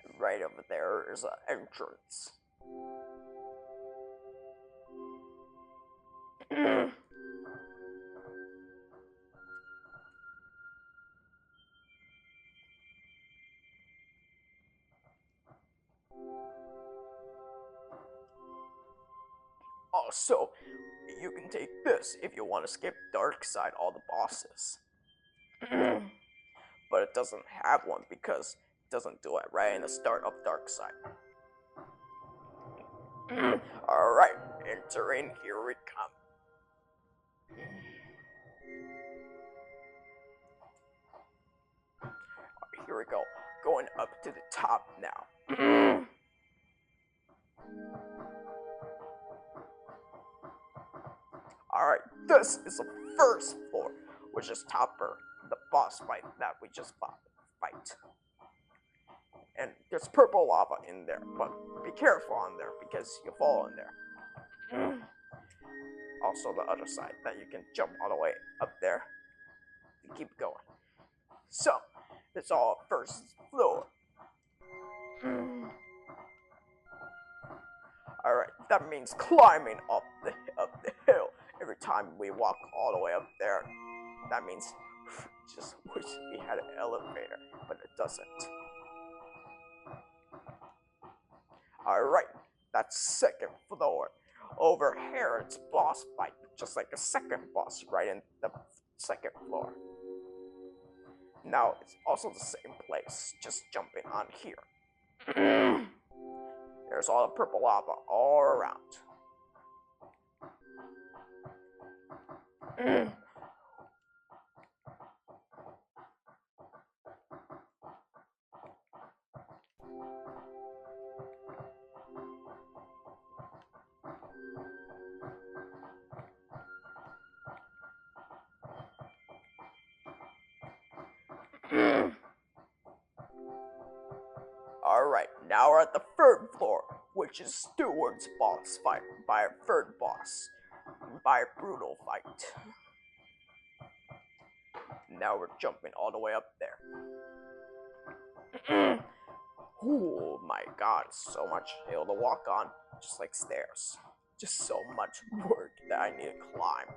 Speaker 1: And right over there is an entrance. Also, you can take this if you want to skip dark side all the bosses. But it doesn't have one because it doesn't do it right in the start of dark side. Alright, entering, here we come. Here we go, going up to the top now. Alright, this is the first floor, which is Topper, the boss fight that we just fight. And there's purple lava in there, but be careful on there because you fall in there. Also the other side that you can jump all the way up there to keep going. So, it's all first floor. Alright, that means climbing up the hill. Every time we walk all the way up there, that means just wish we had an elevator, but it doesn't. Alright, that's second floor. Over here, it's boss fight, just like a second boss right in the second floor. Now, it's also the same place, just jumping on here. There's all the purple lava all around. now we're at the third floor, which is Steward's boss fight by a third boss, by a brutal fight. Now we're jumping all the way up there. Oh my god, so much hill to walk on, just like stairs. Just so much work that I need to climb.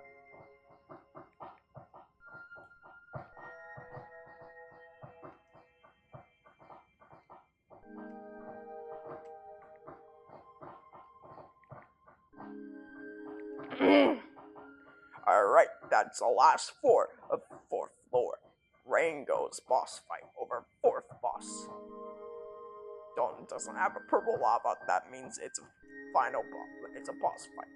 Speaker 1: Alright, that's the last floor of the fourth floor. Rango's boss fight over fourth boss. Doesn't have a purple lava, that means it's a final boss. It's a boss fight.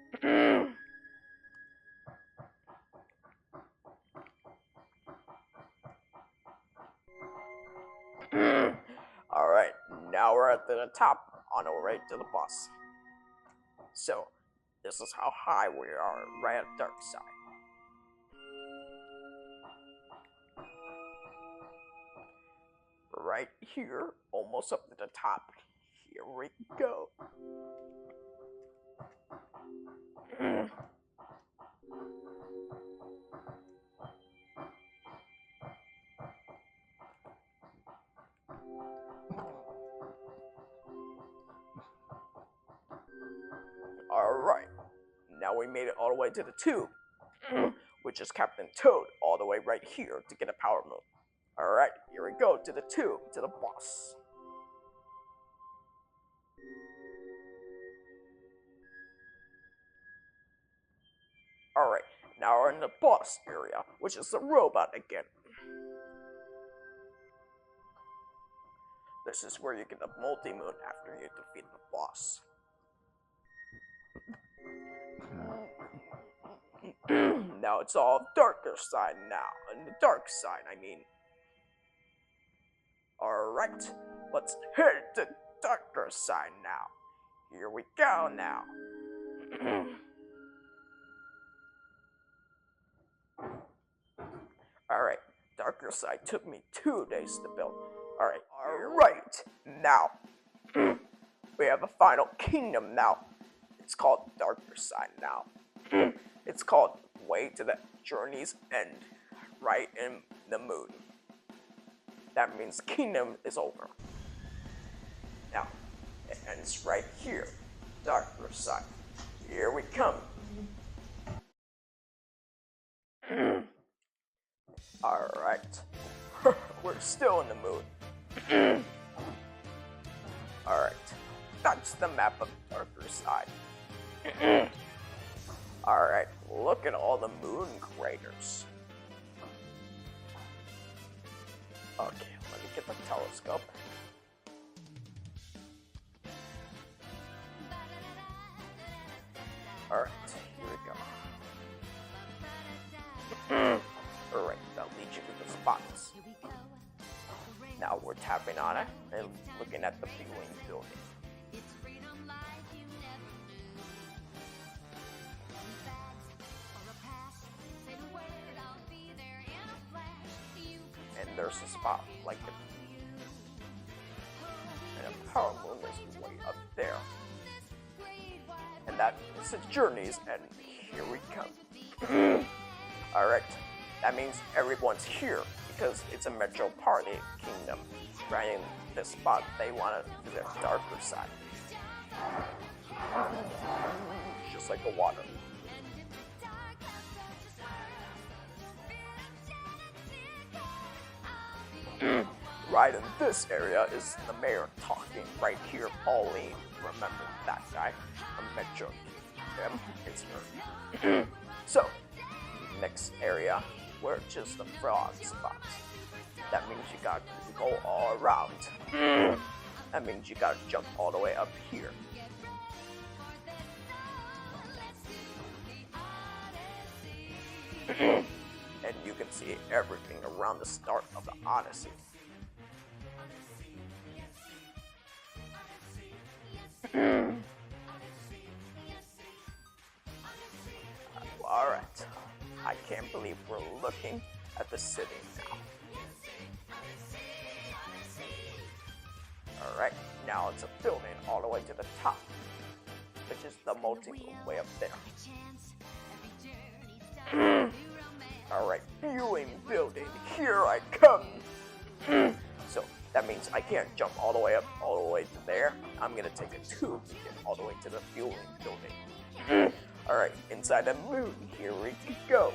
Speaker 1: Alright, now we're at the top on our way to the boss. So, this is how high we are, right at the dark side. Right here, almost up to the top. Here we go. Alright, now we made it all the way to the tube, which is Captain Toad, all the way right here to get a power move. Alright, here we go to the tube, to the boss. Alright, now we're in the boss area, which is the robot again. This is where you get the multi-moon after you defeat the boss. Now it's all darker side now, on the dark side, I mean. Alright, let's head to the darker side now. Here we go now. Alright, darker side took me 2 days to build. Alright, now we have a final kingdom now. It's called darker side now. It's called Way to the Journey's End, right in the moon. That means kingdom is over. Now, it ends right here, darker side. Here we come. Alright, we're still in the moon. Alright, that's the map of darker side. Alright, look at all the moon craters. Okay, let me get the telescope. Alright, here we go. Alright, that'll lead you to the spots. Now we're tapping on it and looking at the viewing building. And there's a spot like it. And a power moon is way up there. And that is the journey's end. Here we come. Alright, that means everyone's here because it's a metro party kingdom. Right in this spot, they want to do their darker side. Just like the water. Right in this area is the mayor talking right here, Pauline. Remember that guy? A metro kingdom. It's her. So, next area, which is the frog spot. That means you gotta go all around. That means you gotta jump all the way up here. And you can see everything around the start of the Odyssey. Alright, I can't believe we're looking at the city now. Alright, now it's a building all the way to the top, which is the multi-room way up there. Alright, viewing building, here I come. So that means I can't jump all the way up, all the way to there. I'm gonna take a tube to get all the way to the viewing building. Alright, inside the moon, here we go.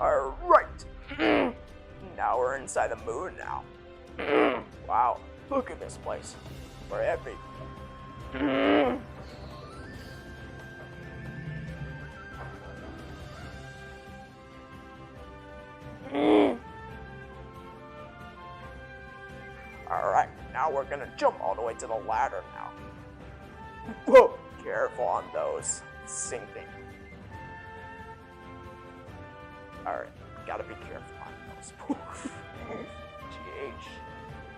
Speaker 1: Alright, now we're inside the moon now. Wow, look at this place. We're epic. Alright, now we're gonna jump all the way to the ladder now. Whoa, careful on those. Sinking. Alright, gotta be careful on those. Gage.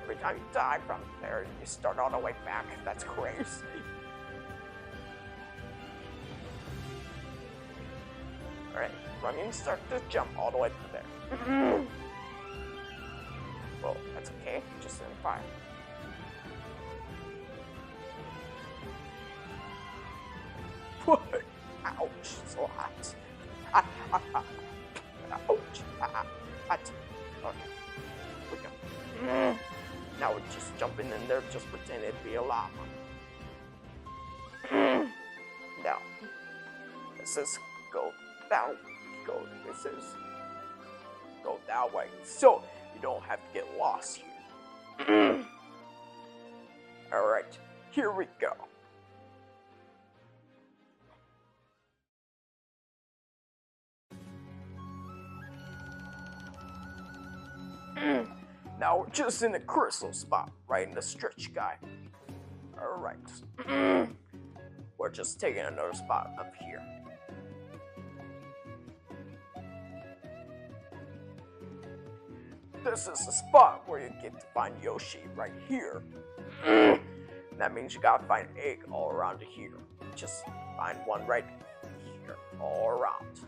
Speaker 1: Every time you die from there, you start all the way back. That's crazy. Alright, running start to jump all the way to there. Well, that's okay, just in fire. What? Ouch, so hot. Ouch. Hot. Okay, we go. Now we're just jumping in there, just pretend it'd be a llama. Now, this is go down. This is go that way. So, you don't have to get lost here. Alright, here we go. Now we're just in the crystal spot, right in the stretch guy. Alright. We're just taking another spot up here. This is the spot where you get to find Yoshi right here. That means you gotta find an egg all around here. Just find one right here, all around.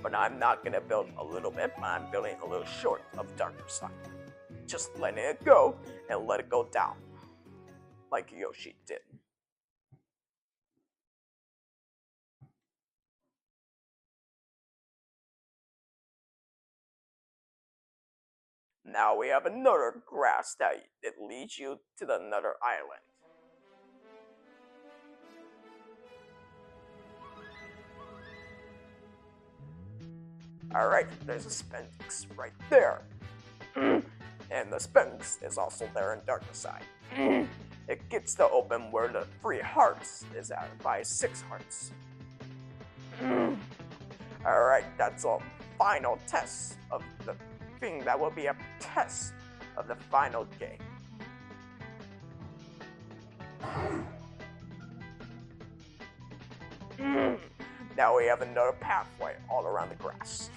Speaker 1: But I'm not gonna build a little bit, but I'm building a little short of darker side. Just letting it go and let it go down. Like Yoshi did. Now we have another grass that it leads you to another island. Alright, there's a Sphinx right there. And the Sphinx is also there in darker side. It gets to open where the 3 hearts is at by 6 hearts. Alright, that's a final test of the thing that will be a test of the final game. Now we have another pathway all around the grass.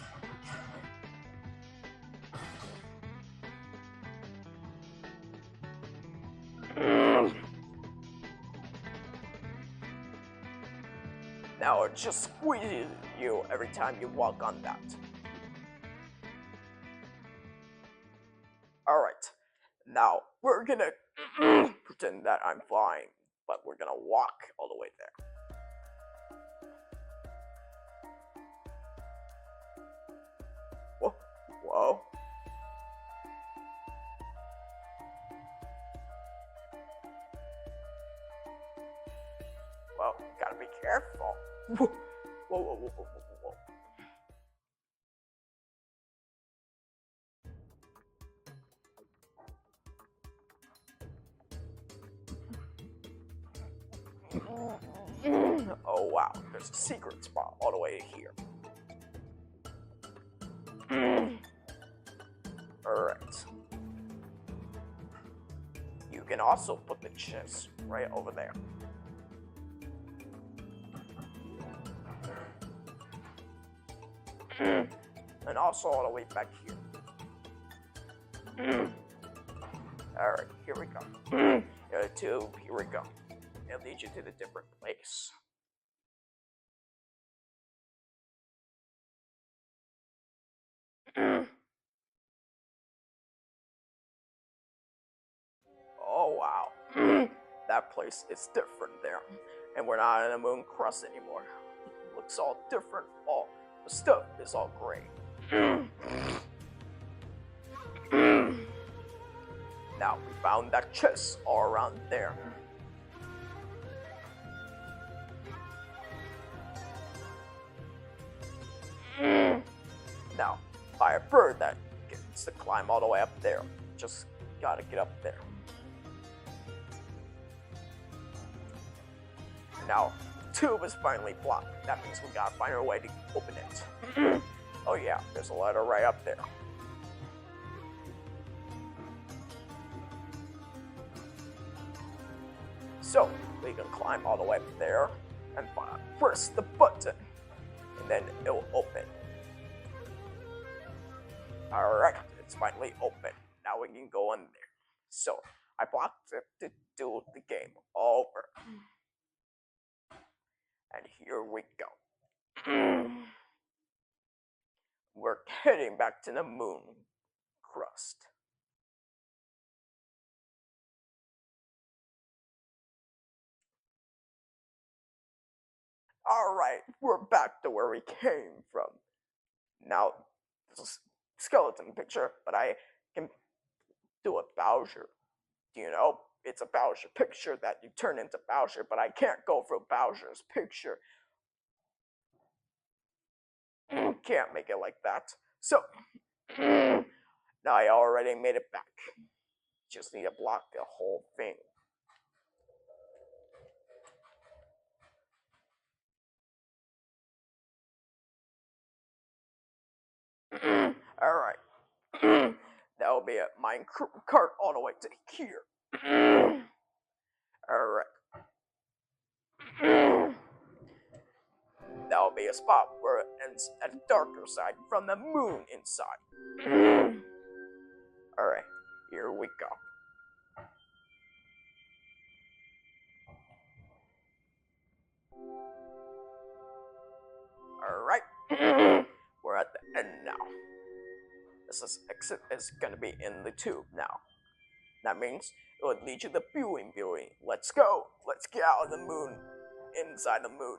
Speaker 1: Now it just squeezes you every time you walk on that. Alright, now we're gonna pretend that I'm flying, but we're gonna walk all the way there. Whoa, whoa. Well, gotta be careful. Whoa, whoa, whoa, whoa, whoa, whoa. Oh wow, there's a secret spot all the way here. Alright. You can also put the chest right over there. And also all the way back here. Alright, here we go. Tube, here we go. It'll lead you to the different place. Oh wow. That place is different there. And we're not in a moon crust anymore. It looks all different. All the stuff is all gray. Now we found that chest all around there. Now, by a bird that gets to climb all the way up there. Just gotta get up there. Now, the tube is finally blocked. That means we gotta find our way to open it. Oh yeah, there's a ladder right up there. So, we can climb all the way up there and press the button. And then it will open. Alright, it's finally open. Now we can go in there. So, I blocked it to do the game over. And here we go. We're heading back to the moon crust. Alright, we're back to where we came from. Now, it's a skeleton picture, but I can do a Bowser. You know, it's a Bowser picture that you turn into Bowser, but I can't go for Bowser's picture. Can't make it like that. So, now I already made it back. Just need to block the whole thing. Alright. That will be a mine cart all the way to here. Alright. That will be a spot where it ends at the darker side from the moon inside. Alright, here we go. Alright, we're at the end now. This exit is gonna be in the tube now. That means it would lead you to the viewing building. Let's go. Let's get out of the moon. Inside the moon.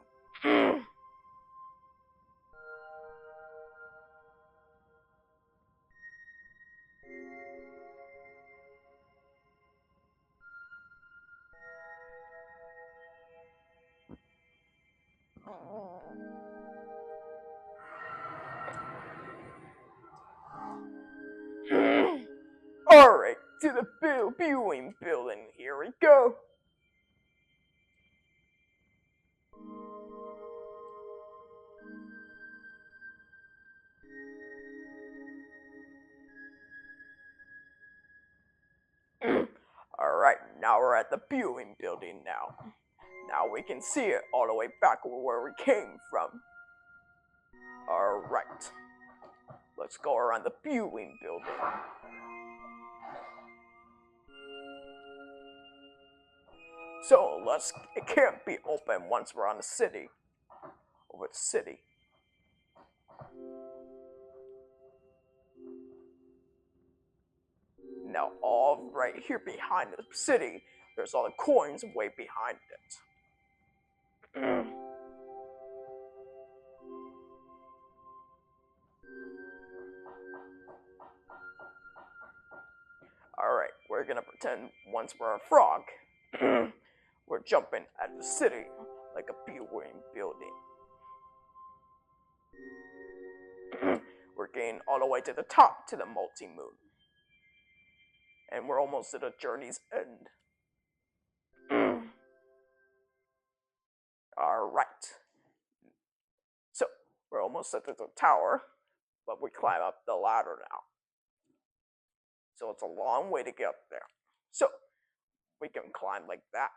Speaker 1: Alright, to the viewing building. Here we go. Alright, now we're at the viewing building now. Now we can see it all the way back where we came from. Alright. Let's go around the viewing building. So it can't be open once we're on the city. Over the city. Now all right here behind the city, there's all the coins way behind it. Alright, we're gonna pretend once we're a frog. We're jumping at the city like a viewing building. We're getting all the way to the top to the multi-moon. And we're almost at the journey's end. Alright. So, we're almost at the tower, but we climb up the ladder now. So it's a long way to get up there. So, we can climb like that.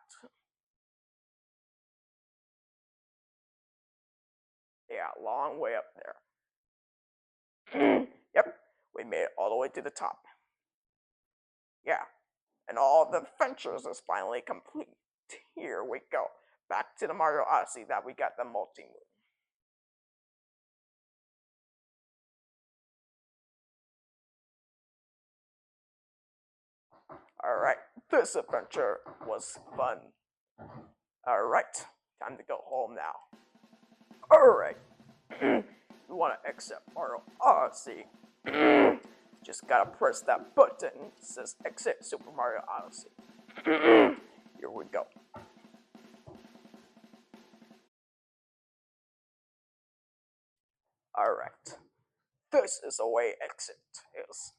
Speaker 1: Yeah, long way up there. Yep, we made it all the way to the top. Yeah, and all the adventures is finally complete. Here we go, back to the Mario Odyssey that we got the multi-moon. Alright, this adventure was fun. Alright, time to go home now. Alright, you want to exit Mario Odyssey. Just gotta press that button. It says exit Super Mario Odyssey. Here we go. Alright, this is the way exit is.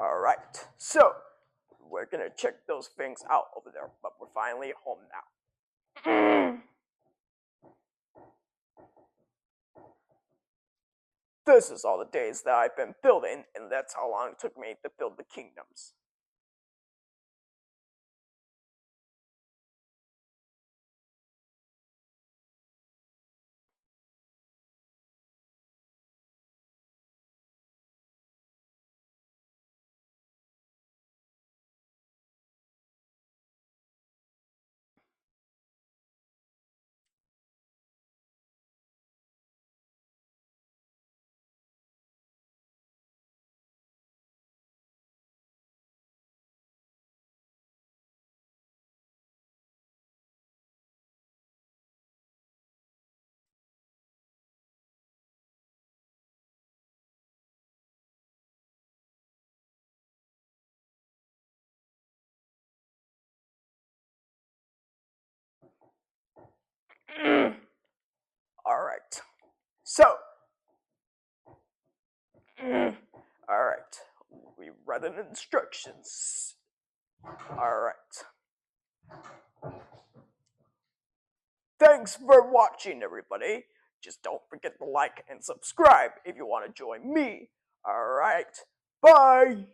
Speaker 1: Alright, so we're gonna check those things out over there, but we're finally home now. This is all the days that I've been building, and that's how long it took me to build the kingdoms. Alright, so, alright, we read the instructions. Alright. Thanks for watching, everybody. Just don't forget to like and subscribe if you want to join me. Alright, bye!